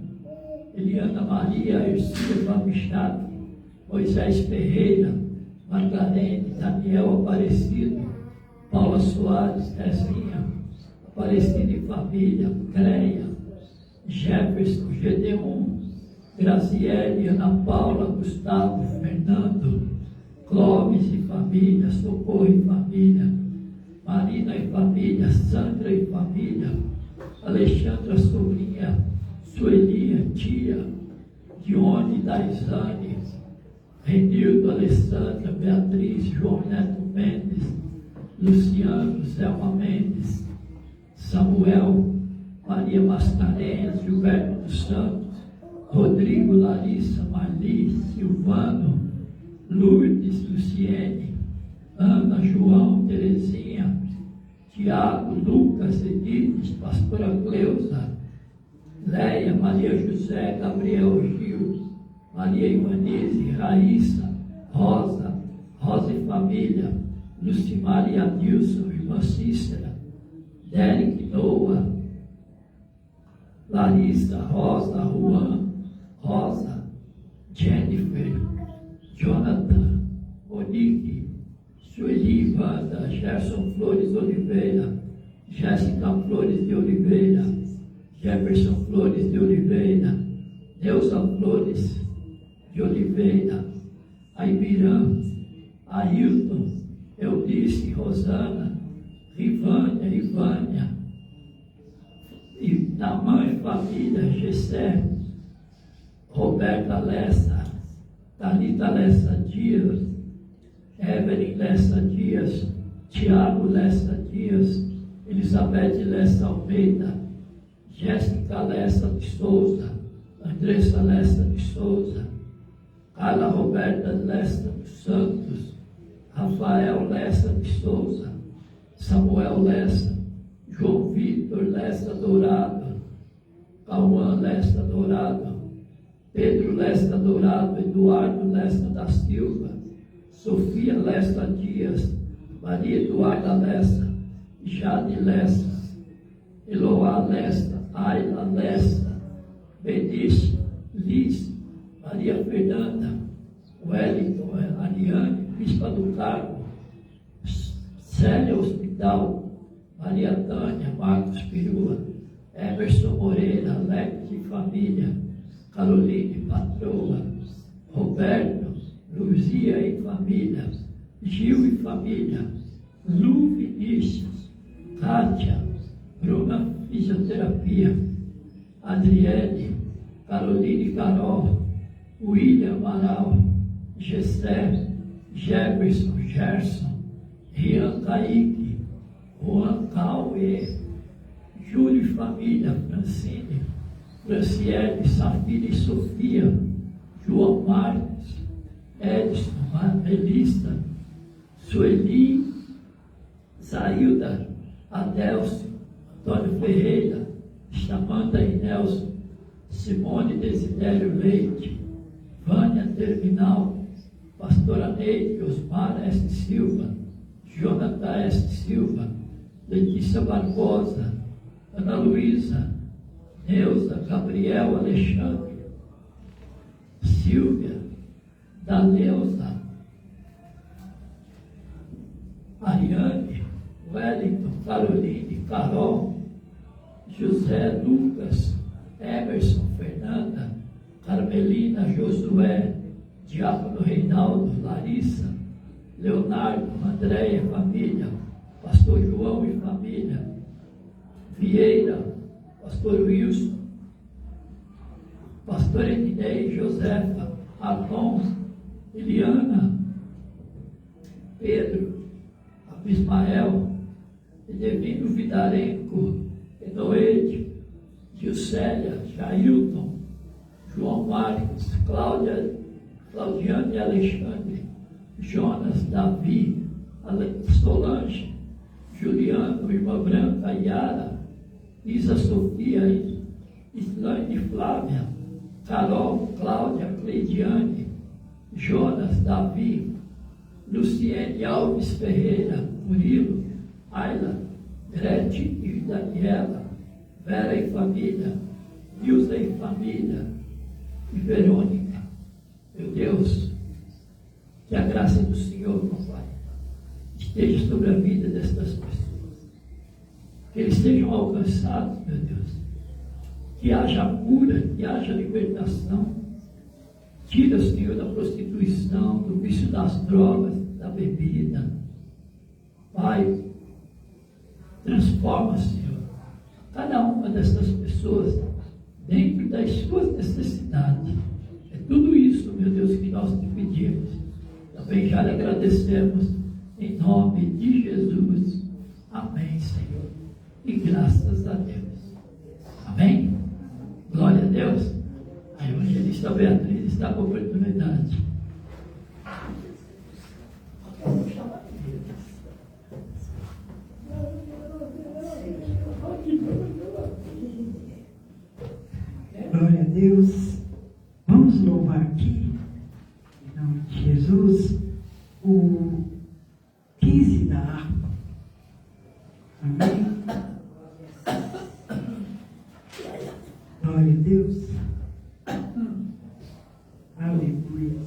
Eliana Maria, Ercília Michato, Moisés Ferreira, Margarene, Daniel Aparecido, Paula Soares, Tezinha, Aparecida e família, Creia, Jefferson, Gedeon, Graziele, Ana Paula, Gustavo, Fernando, Clóvis e família, Socorro e família, Marina e família, Sandra e família, Alexandra, sobrinha, Suelia, tia, Dione, Daisane, Renildo, Alessandra, Beatriz, João Neto Mendes, Luciano, Zelma Mendes, Samuel, Maria Mascarenhas, Gilberto dos Santos, Rodrigo, Larissa, Marli, Silvano, Lourdes, Luciene, Ana, João, Terezinha, Tiago, Lucas, Edith, Pastora Cleusa, Leia, Maria José, Gabriel Gil, Maria Ivanise, Raíssa, Rosa, Rosa e família, Lucimar e Adilson, irmã Cícera, Derek, Noah, Larissa, Rosa, Juan, Rosa, Jennifer, Jonathan, Monique, Sueli, Wanda, Gerson Flores Oliveira, Jéssica Flores de Oliveira, Jefferson Flores de Oliveira, Neuza Flores de Oliveira, Aibirã, Ailton, Eunice, Rosana, Rivânia, Ivânia, e da mãe, família, Gessé, Roberta Lessa, Thalita Lessa Dias, Evelyn Lessa Dias, Tiago Lessa Dias, Elizabeth Lessa Almeida, Jéssica Lessa de Souza, Andressa Lessa de Souza, Carla Roberta Lessa dos Santos, Rafael Lessa de Souza, Samuel Lessa, João Vitor Lessa Dourado, Cauã Lessa Dourado, Pedro Lessa Dourado, Eduardo Lessa da Silva, Sofia Lessa Dias, Maria Eduarda Lessa, Jade Lessa, Eloá Lessa, Ayla Lessa, Benício, Liz, Maria Fernanda, Wellington, Ariane, Bispa do Carmo, Célia Hospital, Maria Tânia, Marcos Perua, Emerson Moreira, Alex e família, Caroline Patroa, Roberto, Luzia e família, Gil e família, Lu Vinícius, Kátia, Bruna Fisioterapia, Adriele, Caroline Carol, William Amaral, Gessé, Jefferson, Gerson, Rian Kaique, Juan Cauê, Júlio e família, Francine, Franciele, Safira e Sofia, João Marcos, Edson, Melissa, Sueli, Zailda, Adelcio, Antônio Ferreira, Samanta e Nelson, Simone Desidério Leite, Vânia Terminal, Pastora Neide, Osmar S. Silva, Jonathan S. Silva, Letícia Barbosa, Ana Luísa, Neuza, Gabriel Alexandre, Silvia, Daneuza, Ariane, Wellington, Caroline, Carol, José, Lucas, Emerson, Fernanda, Carmelina, Josué, Diácono Reinaldo, Larissa, Leonardo, Andréia, família, Pastor João e família, Vieira, Pastor Wilson, Pastor Eminei, Josefa, Arlon, Eliana, Pedro, Ismael, Edevino Vidarenco, Enoede, Gilcélia, Jailton, João Marcos, Cláudia, Claudiane Alexandre, Jonas, Davi, Solange, Juliano, Irmã Branca, Yara, Isa Sofia, Islane Flávia, Carol, Cláudia, Cleidiane, Jonas, Davi, Luciene Alves Ferreira, Murilo, Ayla, Gretchen e Daniela, Vera e família, Nilza e família, e Verônica. Meu Deus, que a graça do Senhor, meu Pai, esteja sobre a vida destas pessoas. Que eles sejam alcançados, meu Deus. Que haja cura, que haja libertação. Tira, Senhor, da prostituição, do vício das drogas, da bebida. Pai, transforma, Senhor, cada uma dessas pessoas dentro das suas necessidades. É tudo isso, meu Deus, que nós te pedimos. Também já lhe agradecemos em nome de Jesus. Amém, Senhor. E graças a Deus. Amém? Glória a Deus. A evangelista Beatriz está com oportunidade. Glória a Deus. Vamos louvar aqui, em nome de Jesus, o 15 da harpa. Amém? Glória a Deus. Aleluia.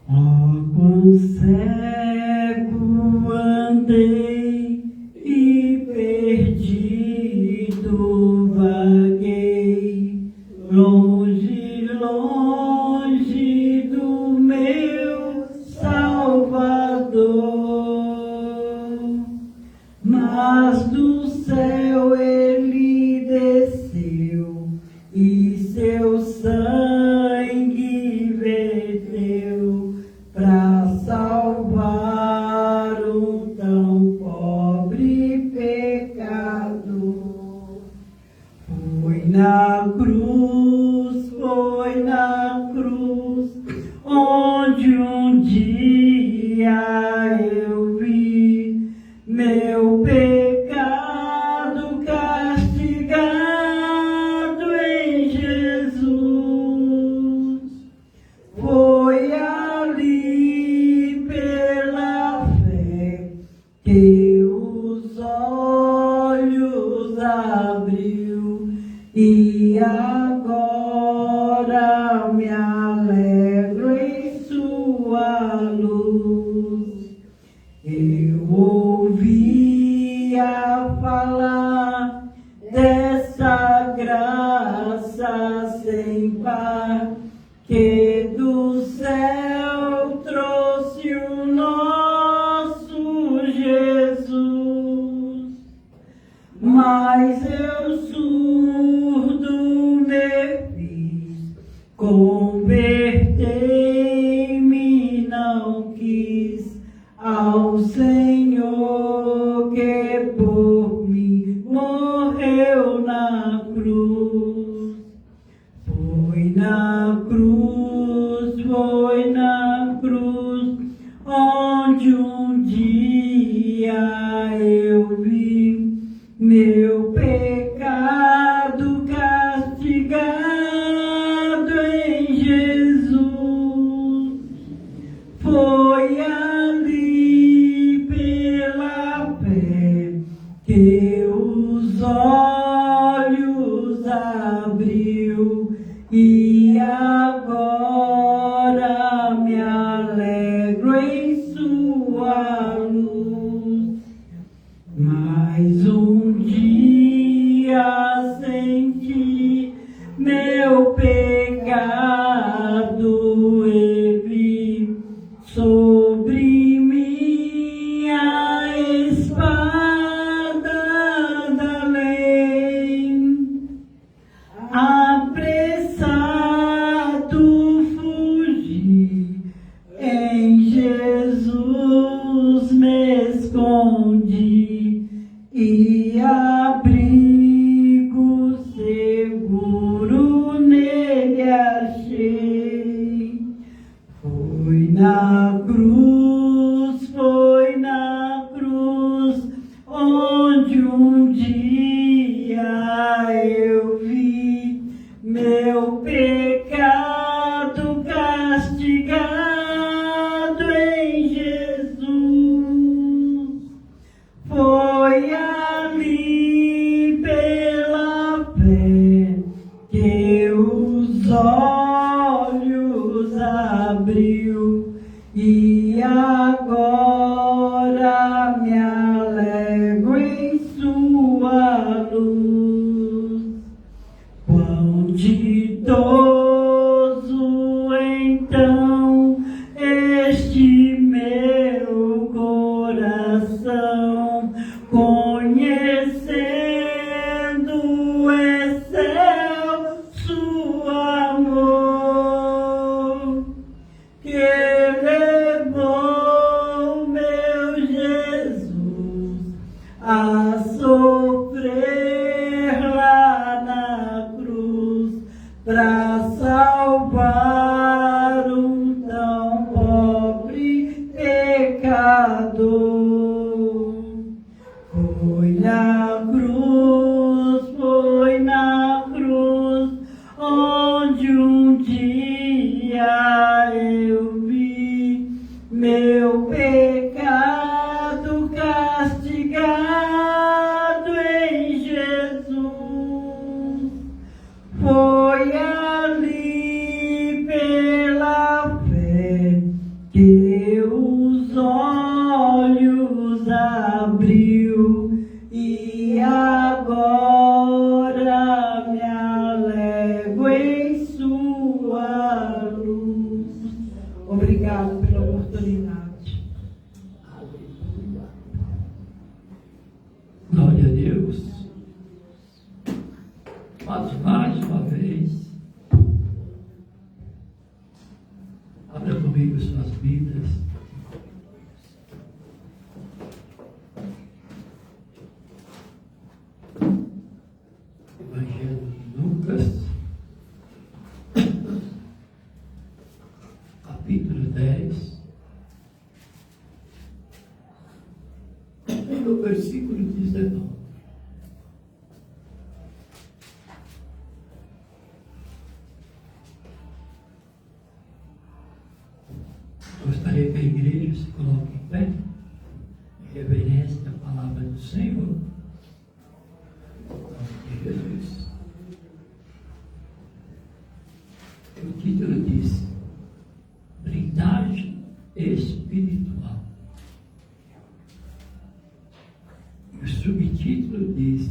Ó, quão cego andei e perdido vaguei, longe, longe do meu Salvador, mas do céu ele desceu e seu sangue verteu para salvar um tão pobre pecador. Foi na cruz, onde um dia eu vi meu pecado castigado em Jesus. Foi ali pela fé que os olhos abriu e agora me alegro em sua luz. Eu ouvia falar dessa graça sem par que do céu trouxe o nosso Jesus. Mas eu surdo me fiz, convertei-me, não quis eu vi meu pecado castigado em Jesus. Foi ali pela fé que os olhos abriu e agora me alegro em sua luz. Mais um dia senti meu pecado e vi sobre mim a espada da lei. Apressado fugi, em Jesus me escondi e abrigo seguro nele achei. Foi na cruz, onde um dia eu vi meu pecado castigado em Jesus. Foi ali pela fé que os olhos abriu e agora me alegro em sua luz. Quão ditoso então este meu coração, conhecendo o excelso amor que levou meu Jesus a sofrer lá na cruz para salvar um tão pobre pecador. Foi na cruz, onde um dia eu vi meu pecado castigado em Jesus. Foi ali pela fé que os olhos abriu e agora me alegro em sua luz. Obrigado pela oportunidade. Aleluia. Glória a Deus. Mas mais uma vez, abra comigo suas Bíblias. Evangelho de Lucas, capítulo 10, no versículo 19. Gostaria que a igreja se coloque em pé, em reverência à palavra do Senhor. Em nome de Jesus. O título diz: Blindagem espiritual. E o subtítulo diz: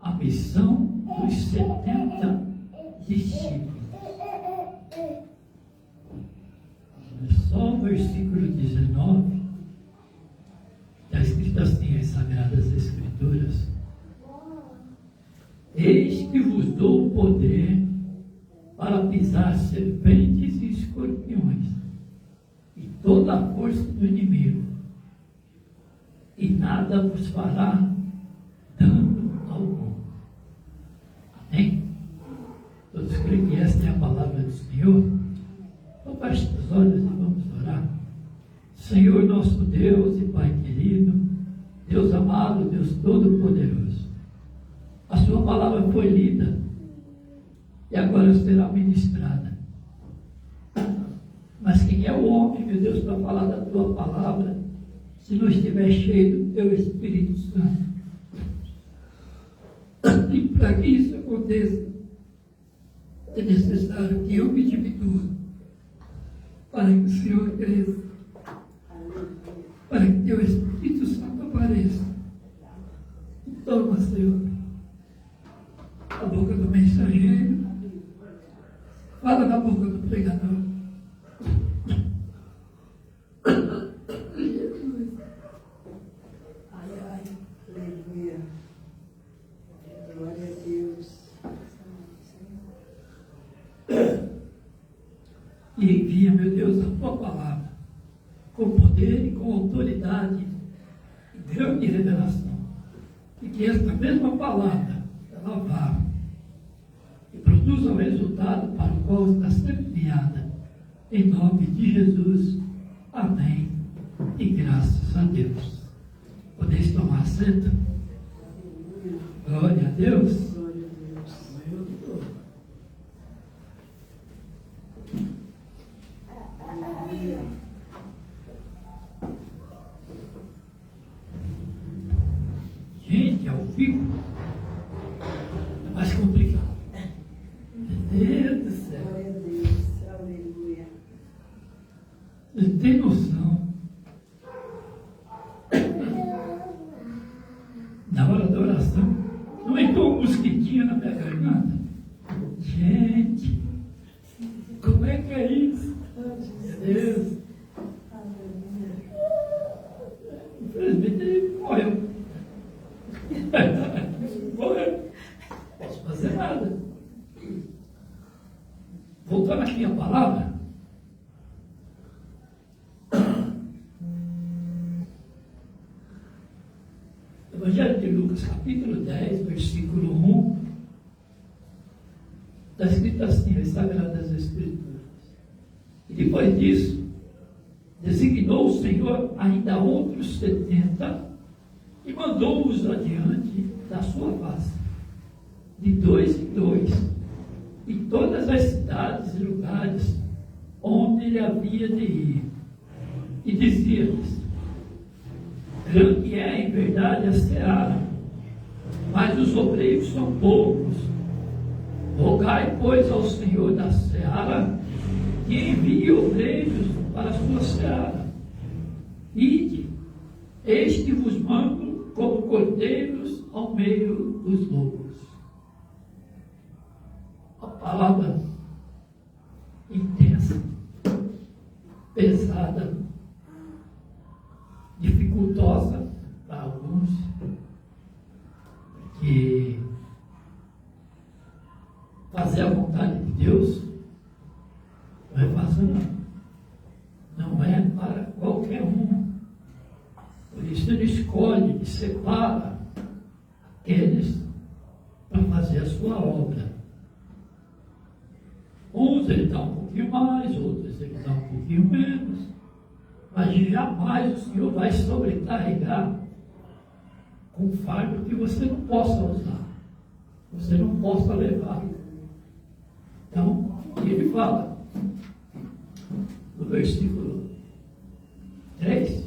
A missão dos 70 discípulos. Só o versículo 19 está escrito assim em Sagradas Escrituras: Eis que vos dou o poder para pisar serpentes e escorpiões e toda a força do inimigo, e nada vos fará dano algum. Amém? Todos creem que esta é a palavra do Senhor? Então feche os olhos e vamos orar. Senhor nosso Deus e Pai querido, Deus amado, Deus Todo-Poderoso, a sua palavra foi lida e agora será ministrada. Mas quem é o homem, meu Deus, para falar da tua palavra, se não estiver cheio do teu Espírito Santo? E para que isso aconteça, é necessário que eu me diminua, para que o Senhor cresça, para que teu Espírito Santo apareça. Toma, Senhor, a boca do mensageiro, fala na boca do pregador. Aleluia. Glória a Deus. E envia, meu Deus, a tua palavra com poder e com autoridade e grande revelação. E que esta mesma palavra ela vá e produza o resultado para o qual está sendo enviada. Em nome de Jesus. Amém. E graças a Deus. Podeis tomar assento? Glória a Deus. Glória a Deus. Aleluia. Gente, ao vivo é mais complicado. Meu Deus do céu. Glória a Deus. Aleluia. Você tem noção? Na hora da oração, não entrou um mosquitinho na minha garganta. Gente, como é que é isso? Meu Deus. Infelizmente ele morreu. Morreu. Não posso fazer nada. Voltando aqui à palavra. Evangelho de Lucas, capítulo 10, versículo 1, está escrito assim, as Sagradas Escrituras. E depois disso, designou o Senhor ainda outros 70 e mandou-os adiante da sua face, de 2 em 2, em todas as cidades e lugares onde ele havia de ir. E dizia-lhes: grande é, em verdade, a seara, mas os obreiros são poucos. Rogai, pois, ao Senhor da seara que envie obreiros para a sua seara. Ide, eis que vos mando como cordeiros ao meio dos lobos. A palavra intensa, pesada, dificultosa para alguns, porque fazer a vontade de Deus não é fácil, não é para qualquer um. Por isso ele escolhe e separa aqueles para fazer a sua obra. Uns ele dá um pouquinho mais, outros ele dá um pouquinho menos, mas jamais o Senhor vai sobrecarregar com um fardo que você não possa usar, você não possa levar. Então, ele fala no versículo 3: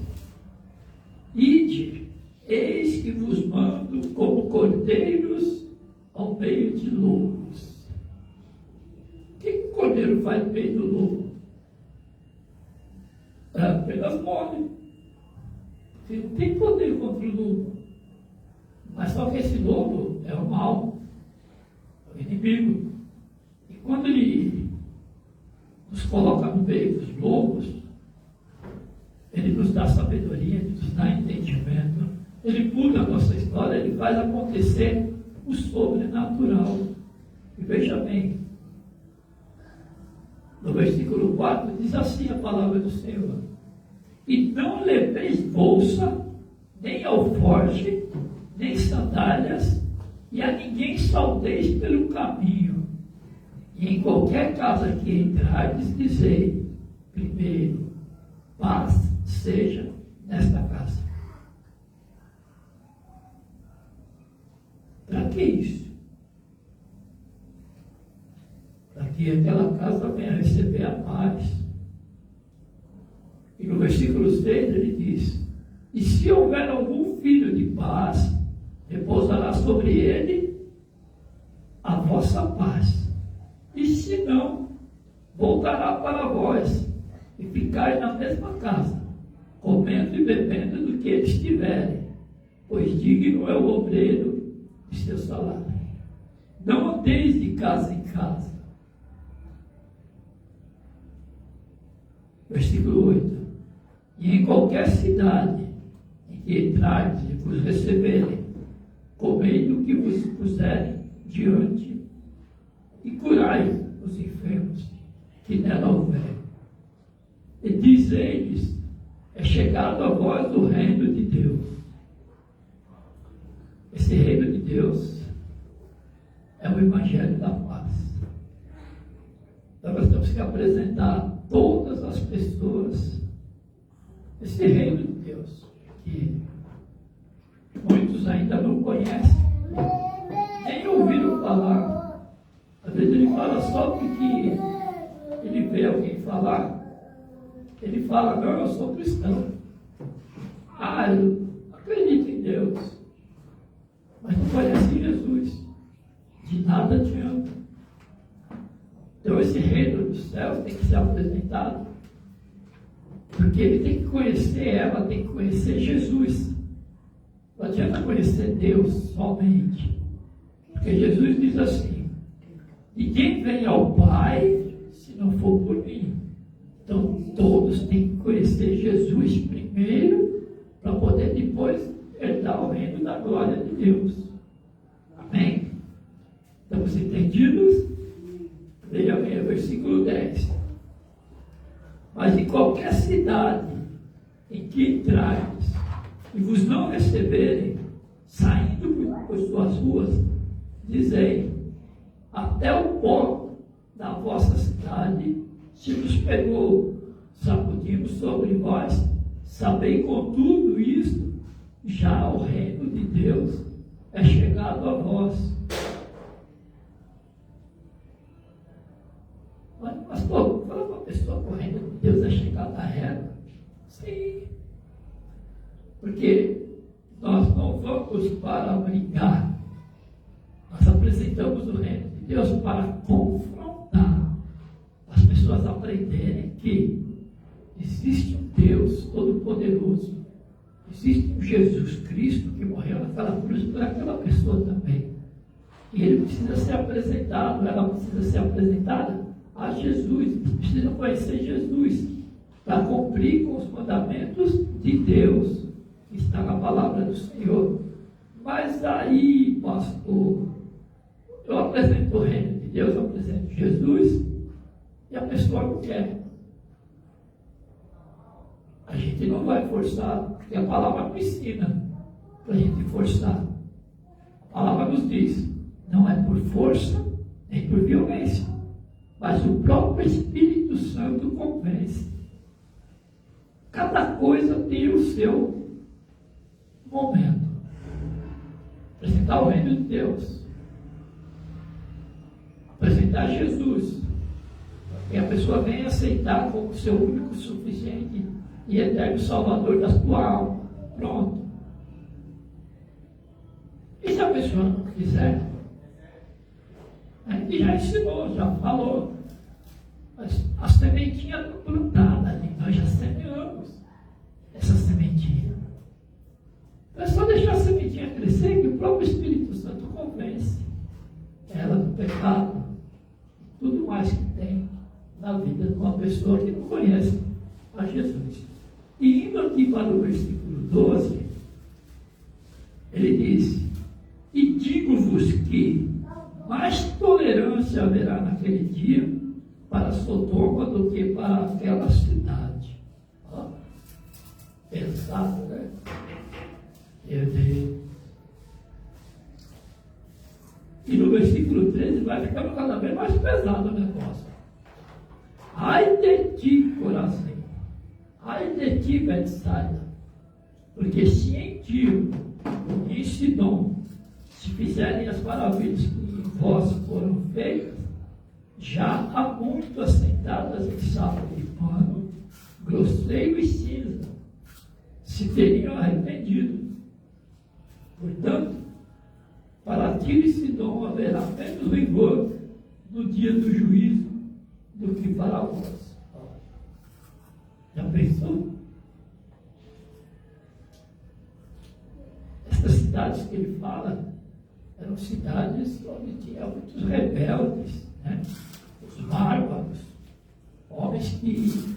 ide, eis que vos mando como cordeiros ao meio de lobos. O que o cordeiro faz no meio do lobo? Apenas morre. Ele não tem poder contra o lobo. Mas só que esse lobo é o mal, é o inimigo. E quando ele nos coloca no meio dos lobos, ele nos dá sabedoria, ele nos dá entendimento, ele muda a nossa história, ele faz acontecer o sobrenatural. E veja bem, no versículo 4 diz assim a palavra do Senhor: e não leveis bolsa, nem alforje, nem sandálias, e a ninguém saudeis pelo caminho. E em qualquer casa que entrardes, dizei: primeiro, paz seja nesta casa. Para que isso? Para que aquela casa venha receber a paz. E no versículo 6 ele diz: e se houver algum filho de paz, repousará sobre ele a vossa paz. E se não, voltará para vós, e ficai na mesma casa, comendo e bebendo do que eles tiverem, pois digno é o obreiro de seu salário. Não andeis de casa em casa. Versículo 8. E em qualquer cidade em que entrardes e vos receberem, comei do que vos puserem diante, e curai os enfermos que nela houver. E dizei-lhes: é chegado a vós o reino de Deus. Esse reino de Deus é o Evangelho da paz. Então nós temos que apresentar a todas as pessoas esse reino de Deus, que muitos ainda não conhecem, nem ouviram falar. Às vezes ele fala só porque ele vê alguém falar. Ele fala: não, eu sou cristão. Eu acredito em Deus. Mas não conhece Jesus. De nada adianta. Então esse reino dos céus tem que ser apresentado. Porque ele tem que conhecer ela, tem que conhecer Jesus. Não adianta conhecer Deus somente. Porque Jesus diz assim: ninguém vem ao Pai se não for por mim. Então todos têm que conhecer Jesus primeiro, para poder depois herdar o reino da glória de Deus. Amém? Estamos entendidos? Leia bem o versículo 10. Mas em qualquer cidade em que entrardes e vos não receberem, saindo por suas ruas, dizei: até o pó da vossa cidade se nos pegou, sacudimos sobre vós. Sabei contudo isto, já o reino de Deus é chegado a vós. Mas, pastor, fala para uma pessoa que o reino de Deus é chegado a ela. Sim. Porque nós não vamos para brigar. Nós apresentamos o reino de Deus para confrontar as pessoas, aprenderem que existe um Deus Todo-Poderoso, existe um Jesus Cristo que morreu naquela cruz por aquela pessoa também. E ele precisa ser apresentado, ela precisa ser apresentada a Jesus, precisa conhecer Jesus para cumprir com os mandamentos de Deus que está na palavra do Senhor. Mas aí, pastor, eu apresento o reino de Deus, eu apresento Jesus e a pessoa não quer. A gente não vai forçar, porque a palavra não ensina para a gente forçar. A palavra nos diz: não é por força nem por violência, mas o próprio Espírito Santo convence. Cada coisa tem o seu momento. Apresentar o reino de Deus, apresentar Jesus, e a pessoa vem aceitar como seu único, suficiente e eterno Salvador da sua alma. Pronto. E se a pessoa não quiser? A gente já ensinou, já falou. Mas a sementinha está plantada ali, nós já semeamos essa sementinha. É só deixar a sementinha crescer, que o próprio Espírito Santo convence ela do pecado, tudo mais que tem na vida de uma pessoa que não conhece a Jesus. E indo aqui para o versículo 12, ele diz: e digo-vos que mais tolerância haverá naquele dia para Sodoma do que para aquela cidade. Ó, pesado, né? Meu Deus. E no versículo 13 vai ficando cada vez mais pesado o negócio. Ai de ti, Corazim. Ai de ti, Betsaida. Porque se em Tiro e em Sidom se fizerem as maravilhas que em vós foram feitas, já há muito assentadas em sala de pano, grosseiro e cinza, se teriam arrependido. Portanto, para Tiro e Sidom haverá menos rigor no dia do juízo do que para vós. Já pensou? Estas cidades que ele fala eram cidades onde tinha muitos rebeldes, né? Os bárbaros, homens que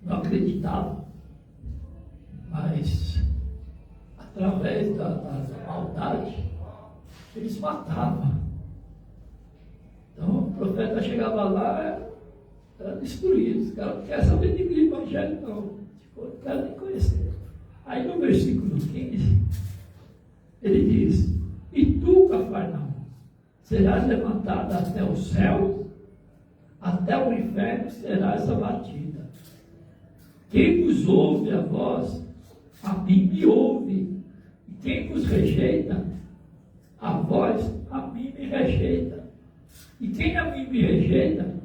não acreditavam, mas através da maldade eles matavam. Então o profeta chegava lá, era destruído. Os caras não querem saber de evangelho, não. Não quero nem conhecer. Aí no versículo 15, ele diz: e tu, Cafarnaum, serás levantada até o céu, até o inferno serás abatida. Quem vos ouve a voz, a mim me ouve. E quem vos rejeita, a vós, a mim me rejeita. E quem a mim me rejeita,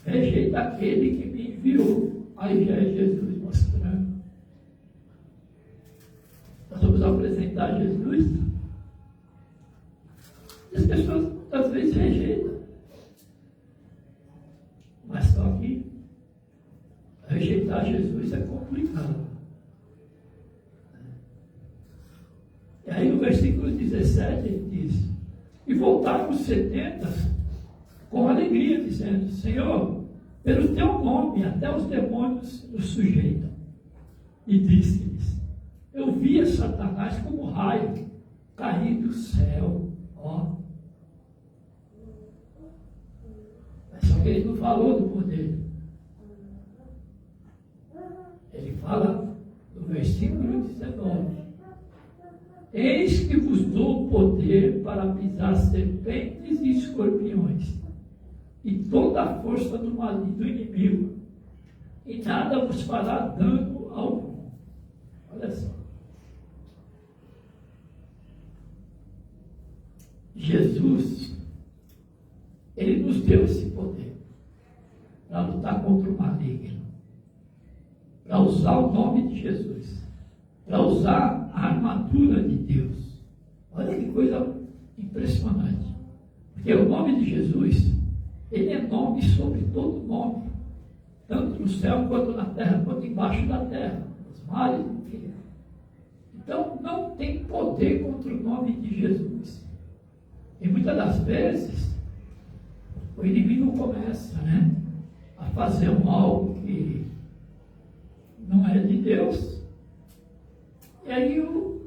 rejeita aquele que me enviou. Aí já é Jesus mostrando. Nós vamos apresentar Jesus. E as pessoas muitas vezes rejeitam. Mas só que rejeitar Jesus é complicado. E aí no versículo 17 ele diz: e voltaram os 70 com alegria, dizendo: Senhor, pelo teu nome até os demônios nos sujeitam. E disse-lhes: eu via Satanás como raio cair do céu. Ó. Mas só que ele não falou do poder. Ele fala no versículo 19: eis que vos dou poder para pisar serpentes e escorpiões e toda a força do maligno, do inimigo, e nada vos fará dano algum. Olha só. Jesus, ele nos deu esse poder para lutar contra o maligno, para usar o nome de Jesus, para usar a armadura de Deus. Olha que coisa impressionante. Porque o nome de Jesus, ele é nome sobre todo nome, tanto no céu quanto na terra, quanto embaixo da terra, nos mares, enfim. Então não tem poder contra o nome de Jesus. E muitas das vezes o inimigo começa, né, a fazer algo que não é de Deus. E aí o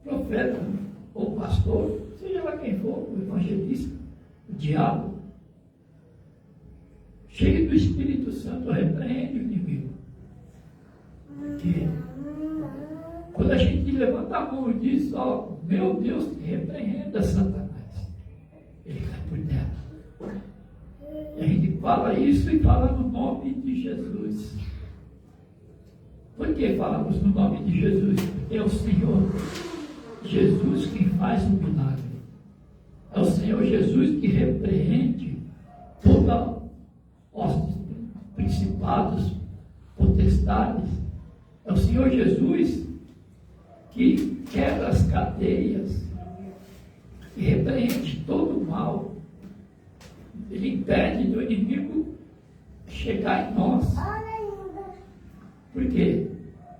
profeta, ou o pastor, seja lá quem for, o evangelista, o diabo, cheio do Espírito Santo, repreende o inimigo. Porque quando a gente levanta a mão e diz: ó, meu Deus, repreenda Satanás, ele cai por terra. E a gente fala isso e fala no nome de Jesus. Por que falamos no nome de Jesus? Porque é o Senhor Jesus quem faz o milagre. É o Senhor Jesus que repreende toda os principados, potestades. É o Senhor Jesus que quebra as cadeias e repreende todo o mal. Ele impede do inimigo chegar em nós. Por quê?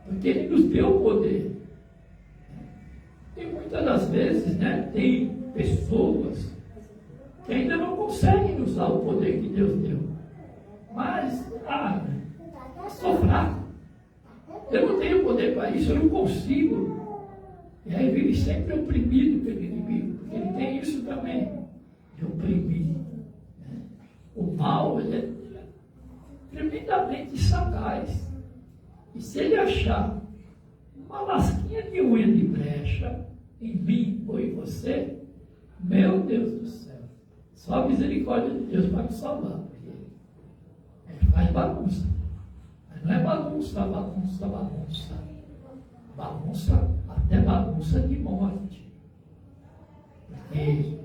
Porque ele nos deu o poder. E muitas das vezes, né, tem pessoas que ainda não conseguem usar o poder que Deus deu. Mas, sou fraco. Eu não tenho poder para isso, eu não consigo. E aí vive sempre oprimido pelo inimigo, porque ele tem isso também, de oprimir. O mal, ele é tremendamente sagaz. E se ele achar uma lasquinha de unha de brecha em mim ou em você, meu Deus do céu, só a misericórdia de Deus vai nos salvar. Porque ele faz bagunça. Mas não é bagunça. Bagunça, até bagunça bagunça de morte. Porque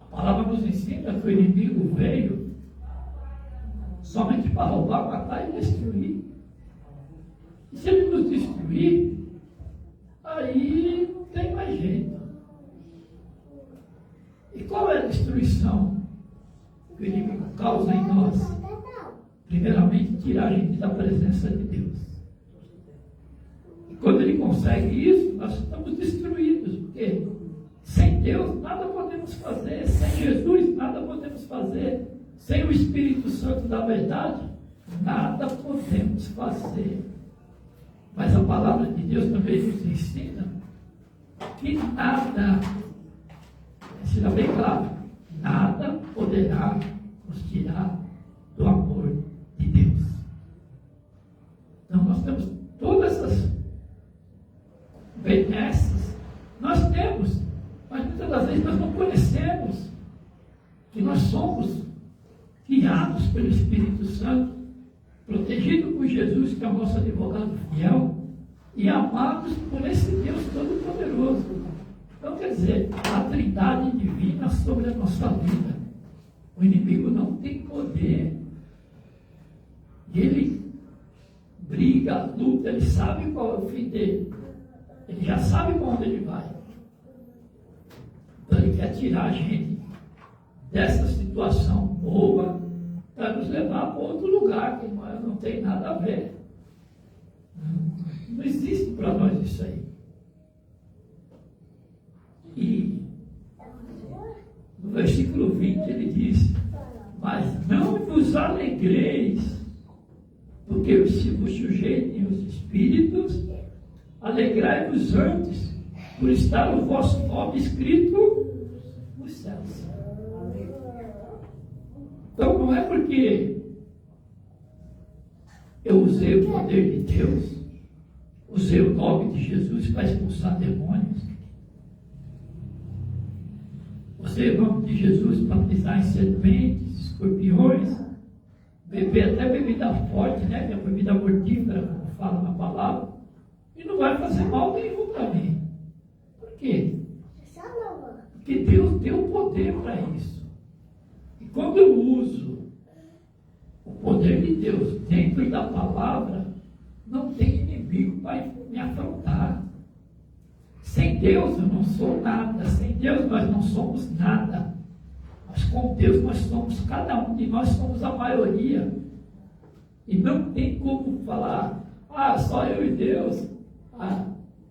a palavra nos ensina que o inimigo veio somente para roubar, matar e destruir. E se ele nos destruir, aí não tem mais jeito. E qual é a destruição que o inimigo causa em nós? Primeiramente, tirar a gente da presença de Deus. E quando ele consegue isso, nós estamos destruídos, porque sem Deus nada podemos fazer, sem Jesus nada podemos fazer, sem o Espírito Santo da verdade, nada podemos fazer. Mas a palavra de Deus também nos ensina que nada, ensina bem claro, nada poderá nos tirar do amor de Deus. Então nós temos todas essas benesses, nós temos, mas muitas das vezes nós não conhecemos que nós somos guiados pelo Espírito Santo, protegidos por Jesus, que é o nosso advogado fiel, e amados por esse Deus Todo-Poderoso. Então, quer dizer, a trindade divina sobre a nossa vida. O inimigo não tem poder. Ele briga, luta, ele sabe qual é o fim dele. Ele já sabe para onde ele vai. Então, ele quer tirar a gente dessa situação boa para nos levar para outro lugar que não tem nada a ver. Não existe para nós isso aí. E no versículo 20 ele diz: mas não vos alegreis, porque se vos sujeitem os espíritos, alegrai-vos antes, por estar o vosso nome escrito nos céus. Então não é porque eu usei o poder de Deus, usei o nome de Jesus para expulsar demônios, usei o nome de Jesus para pisar em serpentes, escorpiões, beber até bebida forte, né? Que é a bebida mortífera, como fala na palavra, e não vai fazer mal nenhum para mim. Por quê? Porque Deus deu poder para isso. E quando eu uso o poder de Deus dentro da palavra, não tem inimigo para me afrontar. Sem Deus eu não sou nada. Sem Deus nós não somos nada. Mas com Deus nós somos, cada um de nós somos a maioria. E não tem como falar, só eu e Deus.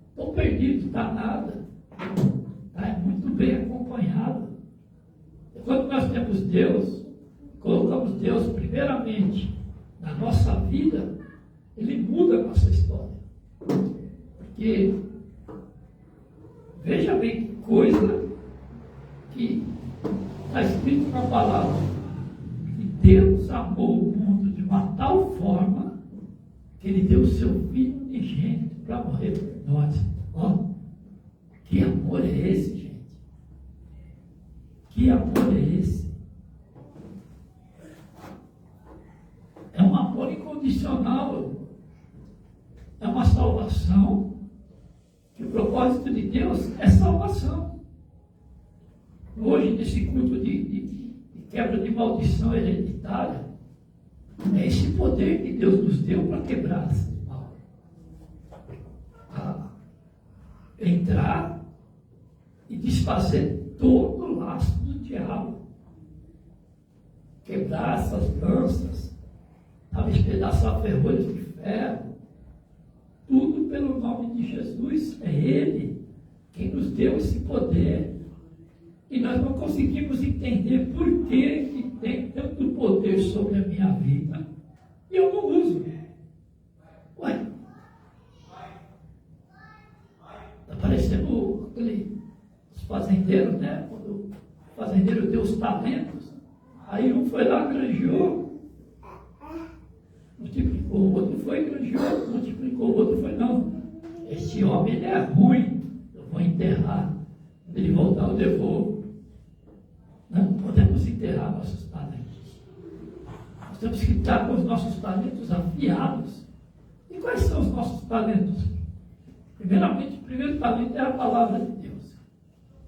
Estou perdido, está nada. Está muito bem acompanhado. E quando nós temos Deus, colocamos Deus primeiramente na nossa vida, Ele muda a nossa história. Porque, veja bem que coisa que está escrito na palavra, que Deus amou o mundo de uma tal forma que Ele deu o seu Filho unigênito para morrer por nós. Que amor é esse, gente? Que amor é esse? É um amor incondicional. É uma salvação. Que o propósito de Deus é salvação. Hoje, nesse culto de quebra de maldição hereditária, é esse poder que Deus nos deu para quebrar esse mal. Entrar e desfazer todo o laço do diabo. Quebrar essas lanças, despedaçar ferrolhos de ferro. Tudo pelo nome de Jesus. É Ele quem nos deu esse poder. E nós não conseguimos entender por que tem tanto poder sobre a minha vida e eu não uso. Ué, está parecendo os fazendeiros, né? Quando o fazendeiro deu os talentos, aí um foi lá, granjeou, multiplicou, o outro foi, granjeou, multiplicou, o outro foi, não. Esse homem ele é ruim, eu vou enterrar. Quando ele voltar, eu devolvo. Não podemos enterrar nossos talentos. Nós temos que estar com os nossos talentos afiados. E quais são os nossos talentos? Primeiramente, o primeiro talento é a palavra de Deus.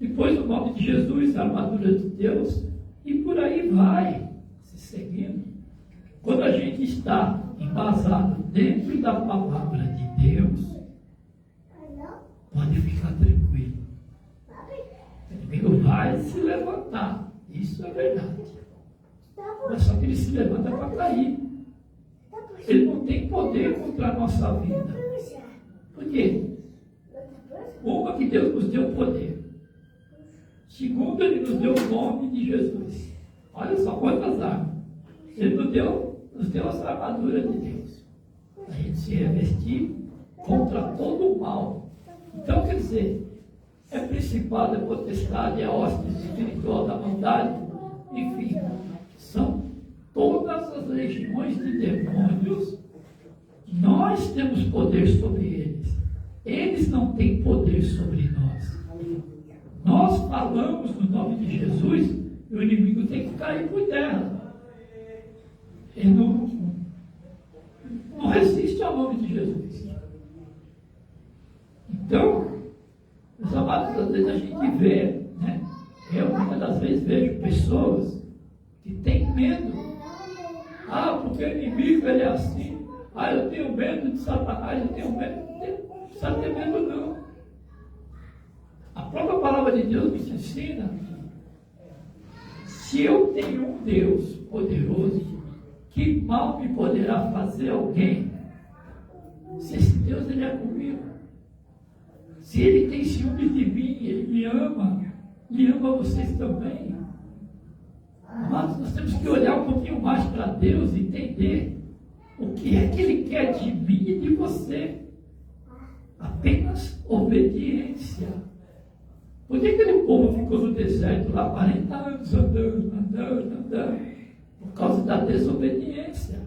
Depois o nome de Jesus, a armadura de Deus, e por aí vai se seguindo. Quando a gente está embasado dentro da palavra de Deus, pode ficar tranquilo. O inimigo vai se levantar. Isso é verdade. Mas só que ele se levanta para cair. Ele não tem poder contra a nossa vida. Por quê? Uma, que Deus nos deu poder. Segundo, ele nos deu o nome de Jesus. Olha só quantas armas. Ele nos deu essa armadura de Deus. A gente se revestir contra todo o mal. Então, quer dizer, é principado, é potestade, é hoste espiritual da maldade, enfim, são todas as legiões de demônios. Nós temos poder sobre eles. Eles não têm poder sobre nós. Nós falamos no nome de Jesus e o inimigo tem que cair por terra. Ele não resiste ao nome de Jesus. Então, meus amados, às vezes a gente vê, né? Eu muitas das vezes vejo pessoas que têm medo. Ah, porque o inimigo ele é assim. Ah, eu tenho medo de Satanás, eu tenho medo. Não precisa ter medo, não. A própria palavra de Deus nos ensina que se eu tenho um Deus poderoso, que mal me poderá fazer alguém se esse Deus ele é comigo? Se ele tem ciúme de mim, ele me ama vocês também. Mas nós temos que olhar um pouquinho mais para Deus e entender o que é que ele quer de mim e de você. Apenas obediência. Por que aquele povo ficou no deserto lá 40 anos andando? Por causa da desobediência.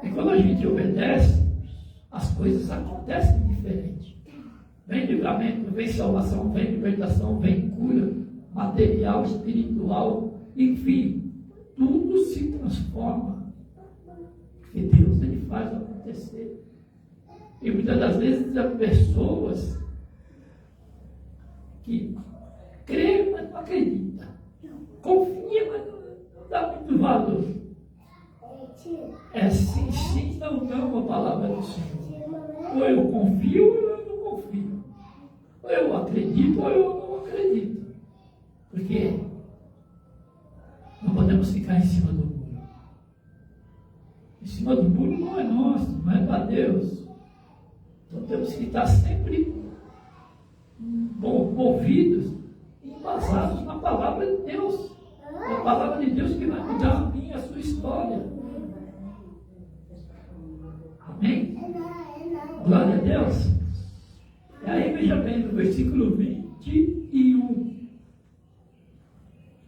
E quando a gente obedece, as coisas acontecem diferente. Vem livramento, vem salvação, vem libertação, vem cura material, espiritual, enfim, tudo se transforma. Porque Deus ele faz acontecer. E muitas das vezes há pessoas que creem, mas não acreditam. Confia, mas não dá muito valor. É sim, sim, não a palavra do Senhor. Ou eu confio ou eu não confio. Ou eu acredito ou eu não acredito. Porque não podemos ficar em cima do muro. Em cima do muro não é nosso, não é para Deus. Então temos que estar sempre movidos e embasados na palavra de Deus. A palavra de Deus que vai mudar a minha, a sua história. Amém? Glória a Deus. E aí veja bem, no versículo 21.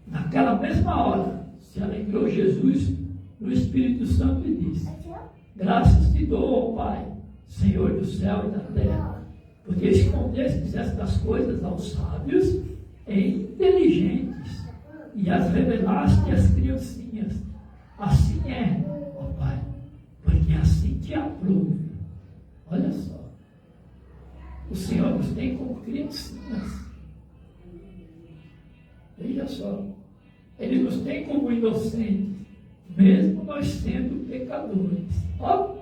Naquela mesma hora, se alegrou Jesus no Espírito Santo e disse: graças te dou, ó Pai, Senhor do céu e da terra, porque escondestes estas coisas aos sábios e inteligentes, e as revelaste às criancinhas. Assim é, ó Pai, porque assim te aprouve. Olha só, o Senhor nos tem como criancinhas. Veja só, Ele nos tem como inocentes, mesmo nós sendo pecadores. Ó,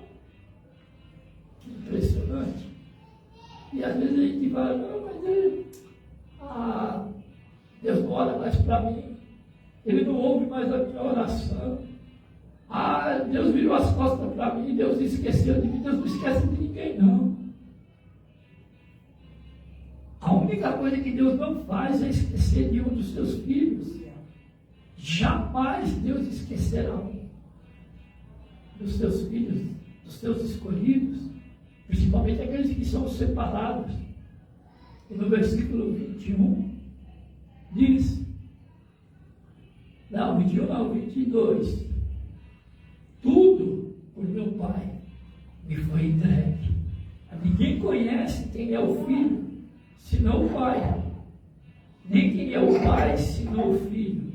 que impressionante. E às vezes a gente fala, não, mas Deus não olha mais para mim, Ele não ouve mais a minha oração. Deus virou as costas para mim, Deus esqueceu de mim. Deus não esquece de ninguém, não. A única coisa que Deus não faz é esquecer de um dos seus filhos. Jamais Deus esquecerá um dos seus filhos, dos seus escolhidos, principalmente aqueles que são separados. E no versículo 21 diz, 22, tudo por meu Pai me foi entregue. Ninguém conhece quem é o Filho, senão o Pai. Nem quem é o Pai, senão o Filho.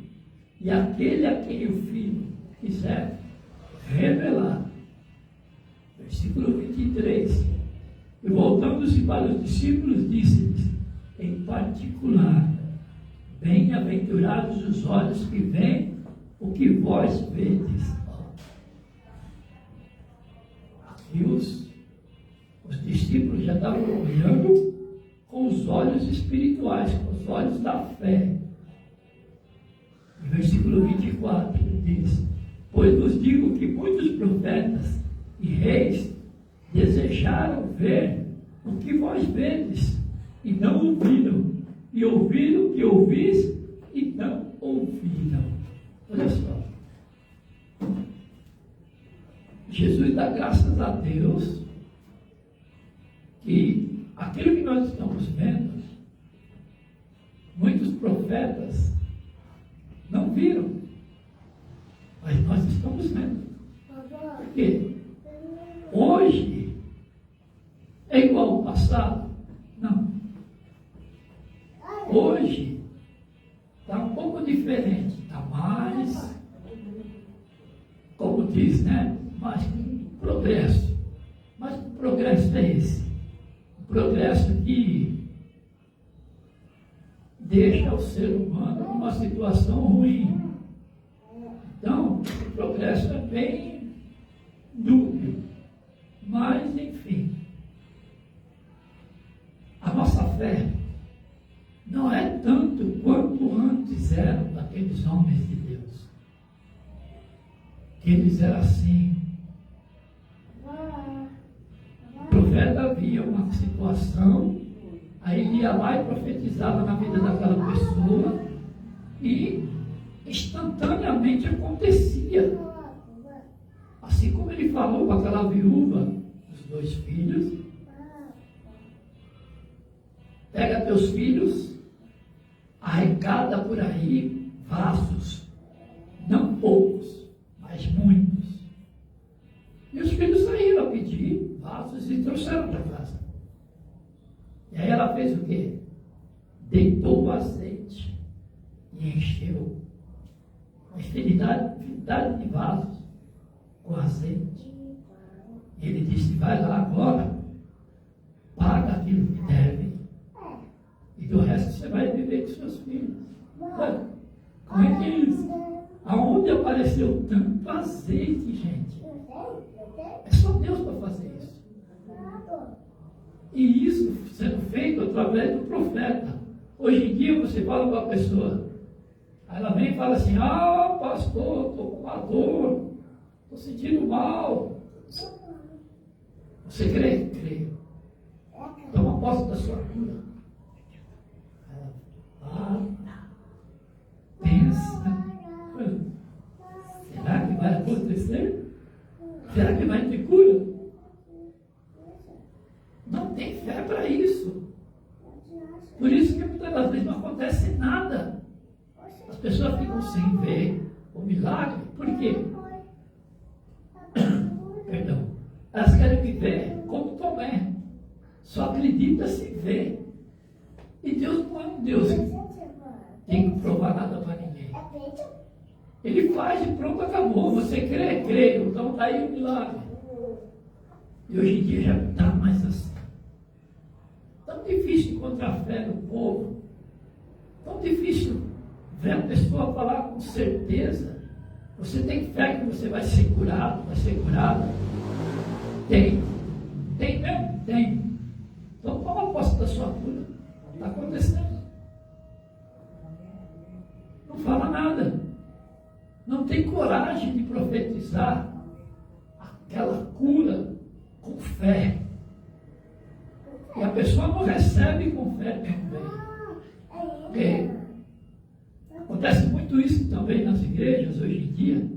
E aquele a quem o Filho quiser revelar. Versículo 23. E voltando-se para os discípulos, disse-lhes, em particular, bem-aventurados os olhos que veem o que vós vedes. Aqui os discípulos já estavam olhando com os olhos espirituais, com os olhos da fé. No versículo 24 diz, pois vos digo que muitos profetas e reis desejaram ver o que vós vedes, e não ouviram, e ouviram o que ouvis, e não ouviram. Olha só. Jesus dá graças a Deus que aquilo que nós estamos vendo, muitos profetas não viram, mas nós estamos vendo. Por quê? Hoje é igual ao passado? Não. Hoje está um pouco diferente, está mais, como diz, né? Mais progresso. Mas que progresso é esse? O progresso que deixa o ser humano numa situação ruim. Então, o progresso é bem dúbio. Mas, enfim, a nossa fé não é tanto quanto antes eram daqueles homens de Deus. Que eles eram assim. O profeta via uma situação, aí ele ia lá e profetizava na vida daquela pessoa e instantaneamente acontecia. Assim como ele falou com aquela viúva dos 2 filhos, pega teus filhos, arrecada por aí vasos, não poucos, mas muitos. E os filhos saíram a pedir vasos e trouxeram para casa. E aí ela fez o quê? Deitou o azeite e encheu uma infinidade de vasos com azeite. E ele disse, vai lá agora, paga aquilo que deve, e do resto você vai viver com seus filhos. Como é que é isso? Aonde apareceu tanto azeite, gente? É só Deus para fazer isso. E isso sendo feito através do profeta. Hoje em dia você fala com a pessoa, aí ela vem e fala assim, pastor, estou com uma dor, estou sentindo mal. Você crê? Creio. Toma posse da sua cura. Ela pensa, será que vai acontecer? Será que vai ter cura? Não tem fé para isso. Por isso que muitas das vezes não acontece nada. As pessoas ficam sem ver o milagre. Por quê? Perdão. Elas querem viver como Tomé. Só acredita se vê. E Deus não é um Deus que tem que provar nada para ninguém. Ele faz e pronto, acabou. Você crê, crê. Então está aí o milagre. E hoje em dia já não está mais assim. Tão difícil encontrar fé no povo. Tão difícil ver a pessoa falar com certeza. Você tem fé que você vai ser curado, vai ser curado? Tem. Tem mesmo? Tem. Então toma posse da sua cura. Está acontecendo. Não fala nada. Não tem coragem de profetizar aquela cura com fé. E a pessoa não recebe com fé também. Porque acontece muito isso também nas igrejas hoje em dia.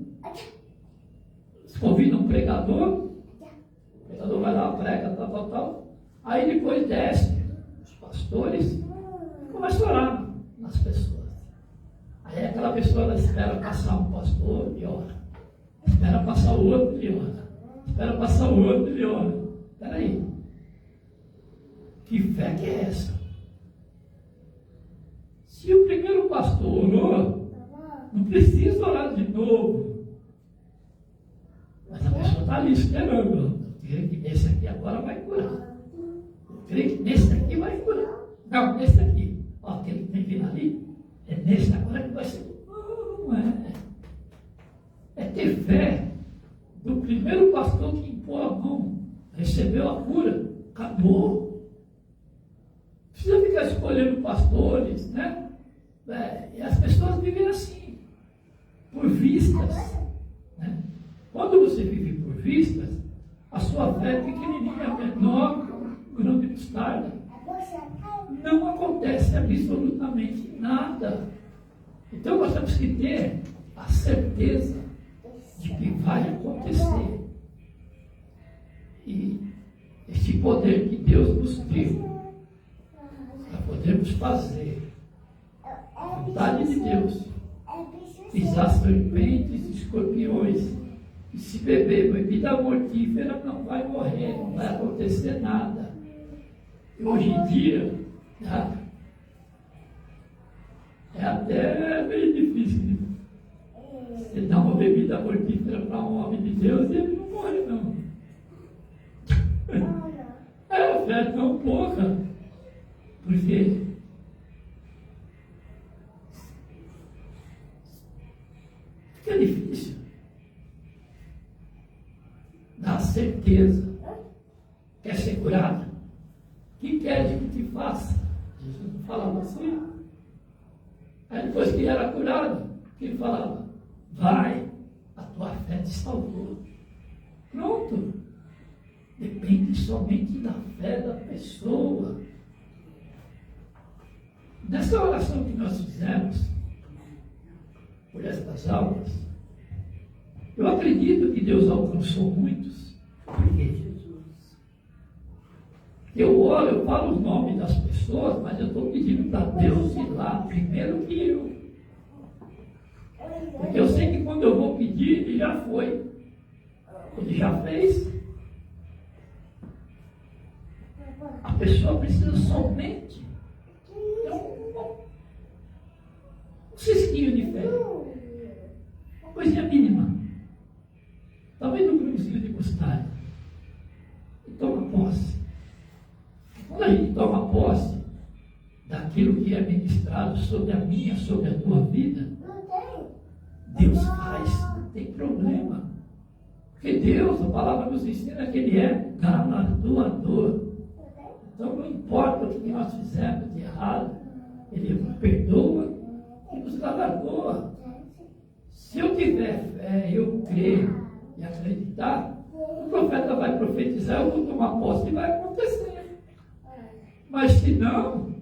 Se convida um pregador, o pregador vai lá, prega, tal. Aí depois desce os pastores e começa a orar nas pessoas. Aí aquela pessoa ela espera passar um pastor e ora. Espera passar o outro e ora. Espera passar o outro e ora. Espera aí. Que fé que é essa? Se o primeiro pastor orou, não precisa orar de novo. Mas a pessoa está ali esperando. Esse aqui agora vai curar. creio que nesse aqui vai curar. Não, nesse aqui. Ó, aquele que tem vindo ali, é nesse agora que vai ser. Não é. É ter fé do primeiro pastor que impôs a mão, recebeu a cura, acabou. Precisa ficar escolhendo pastores, né? E as pessoas vivem assim, por vistas. Né? Quando você vive por vistas, a sua fé é pequenininha, menor que um grão de mostarda. Não acontece absolutamente nada. Então nós temos que ter a certeza de que vai acontecer. E esse poder que Deus nos deu para podermos fazer a vontade de Deus, pisar serpentes e escorpiões, e se beber bebida mortífera não vai morrer, não vai acontecer nada. E hoje em dia, né, é até bem difícil. Você dá uma bebida mortífera para um homem de Deus e ele não morre, não. A fé é tão pouca, porque fica difícil dar certeza. Quer ser curada? O que quer que te faça? Jesus não falava assim. Aí depois que ele era curado, ele falava: vai, a tua fé te salvou. Pronto. Depende somente da fé da pessoa. Nessa oração que nós fizemos, por estas aulas, eu acredito que Deus alcançou muitos. Por quê, Jesus? Eu oro, eu falo os nomes das pessoas, mas eu estou pedindo para Deus ir lá primeiro que eu. Porque eu sei que quando eu vou pedir, ele já foi. Ele já fez. A pessoa precisa somente um cisquinho de fé. Uma coisinha mínima. Talvez um grãozinho de mostarda. E toma posse. Quando a gente toma posse daquilo que é ministrado sobre a minha, sobre a tua vida, Deus faz, não tem problema. Porque Deus, a palavra nos ensina que Ele é galardoador. Então não importa o que nós fizemos de errado, Ele perdoa e nos galardoa. Se eu tiver fé, eu crer e acreditar, o profeta vai profetizar, eu vou tomar posse e vai acontecer. Mas se não,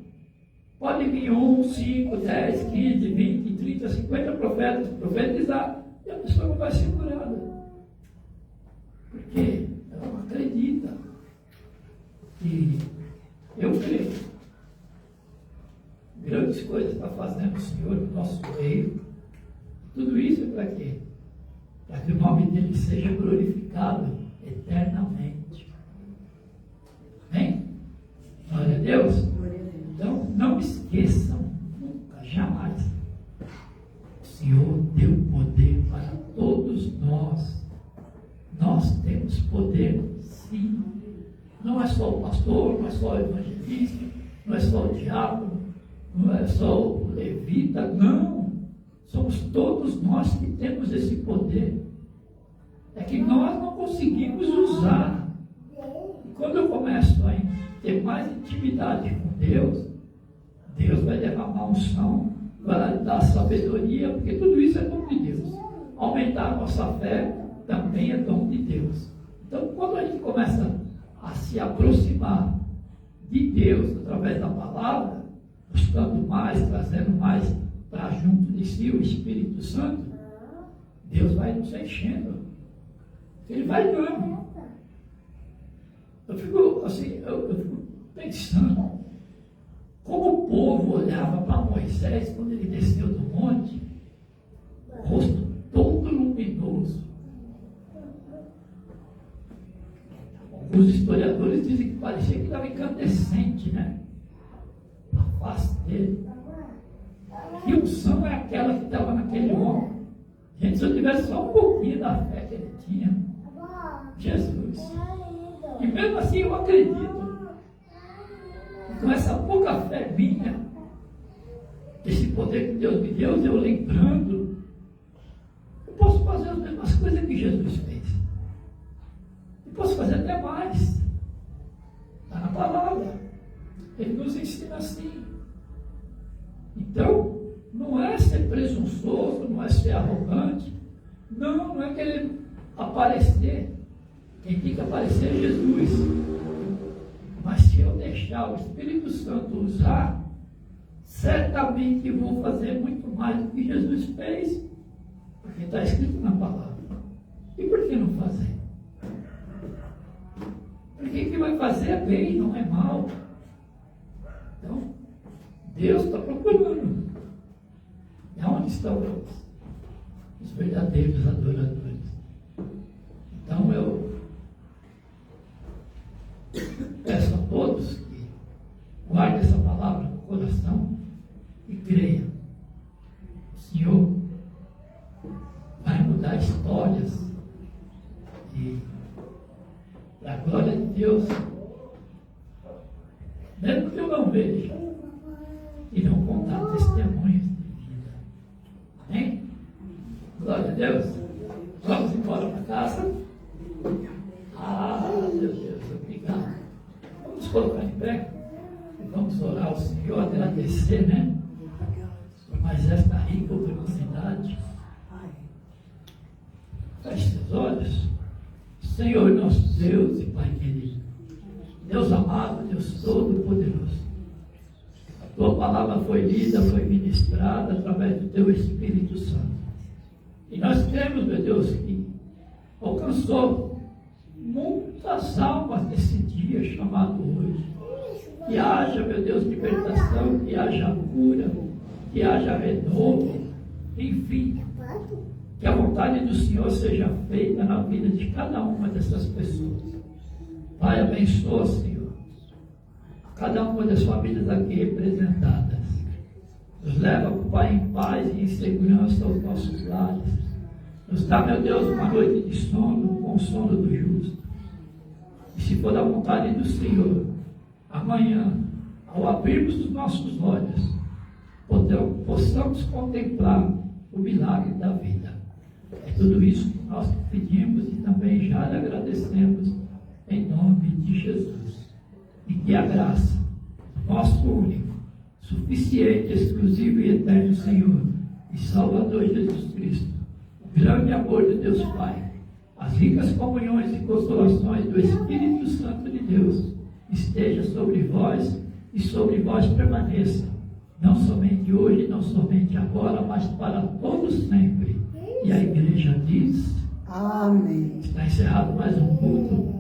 pode vir 1, 5, 10, 15, 20, 30, 50 profetas profetizar e a pessoa não vai ser curada. Porque ela não acredita. E eu creio. Grandes coisas está fazendo o Senhor no nosso meio. Tudo isso é para quê? Para que o nome dele seja glorificado eternamente. Amém? Glória a Deus. Então, não esqueçam, nunca, jamais. O Senhor deu poder para todos nós. Nós temos poder, sim. Não é só o pastor, não é só o evangelista, não é só o diácono, não é só o levita, não. Somos todos nós que temos esse poder. É que nós não conseguimos usar. E quando eu começo a ter mais intimidade com Deus, Deus vai derramar unção, vai dar sabedoria, porque tudo isso é dom de Deus. Aumentar a nossa fé também é dom de Deus. Então, quando a gente começa a se aproximar de Deus através da palavra, buscando mais, trazendo mais para junto de si o Espírito Santo, Deus vai nos enchendo. Ele vai dando. Eu fico assim, eu fico pensando como o povo olhava para Moisés quando ele desceu do monte, rosto todo luminoso. Os historiadores dizem que parecia que estava incandescente, né? A face dele. Que unção é aquela que estava naquele homem? Gente, se eu tivesse só um pouquinho da fé que ele tinha, Jesus. E mesmo assim eu acredito com essa pouca fé minha, esse poder que Deus me deu, eu lembrando, eu posso fazer as mesmas coisas que Jesus fez. Eu posso fazer até mais. Está na palavra. Ele nos ensina assim. Então, não é ser presunçoso, não é ser arrogante. Não é querer aparecer. Quem tem que aparecer é Jesus. Mas se eu deixar o Espírito Santo usar, certamente vou fazer muito mais do que Jesus fez, porque está escrito na palavra. E por que não fazer? Porque que vai fazer é bem, não é mal. Então, Deus está procurando. E onde estão os verdadeiros adoradores? Então eu peço a todos que guardem essa palavra no coração e creiam. O Senhor vai mudar histórias e a glória de Deus, mesmo que eu não veja, irão contar testemunhos de vida. Amém? Glória a Deus. Vamos embora para casa. Meu Deus, obrigado. Vamos colocar em pé e vamos orar ao Senhor, agradecer, né? Por mais esta rica oportunidade. Feche seus olhos. Senhor nosso Deus e Pai querido, Deus amado, Deus todo-poderoso, a Tua palavra foi lida, foi ministrada através do Teu Espírito Santo. E nós cremos, meu Deus, que alcançou muitas almas nesse dia chamado hoje. Que haja, meu Deus, libertação, que haja cura, que haja renovo, enfim. Que a vontade do Senhor seja feita na vida de cada uma dessas pessoas. Pai, abençoa, Senhor, cada uma das famílias aqui representadas. Nos leva, Pai, em paz e em segurança aos nossos lares. Nos dá, meu Deus, uma noite de sono, com o sono do justo. E se for da vontade do Senhor, amanhã, ao abrirmos os nossos olhos, possamos contemplar o milagre da vida. É tudo isso que nós pedimos e também já lhe agradecemos em nome de Jesus. E que a graça, nosso único, suficiente, exclusivo e eterno Senhor e Salvador Jesus Cristo, o grande amor de Deus Pai, as ricas comunhões e consolações do Espírito Santo de Deus esteja sobre vós e sobre vós permaneça, não somente hoje, não somente agora, mas para todos sempre. E a igreja diz: Amém. Está encerrado mais um culto.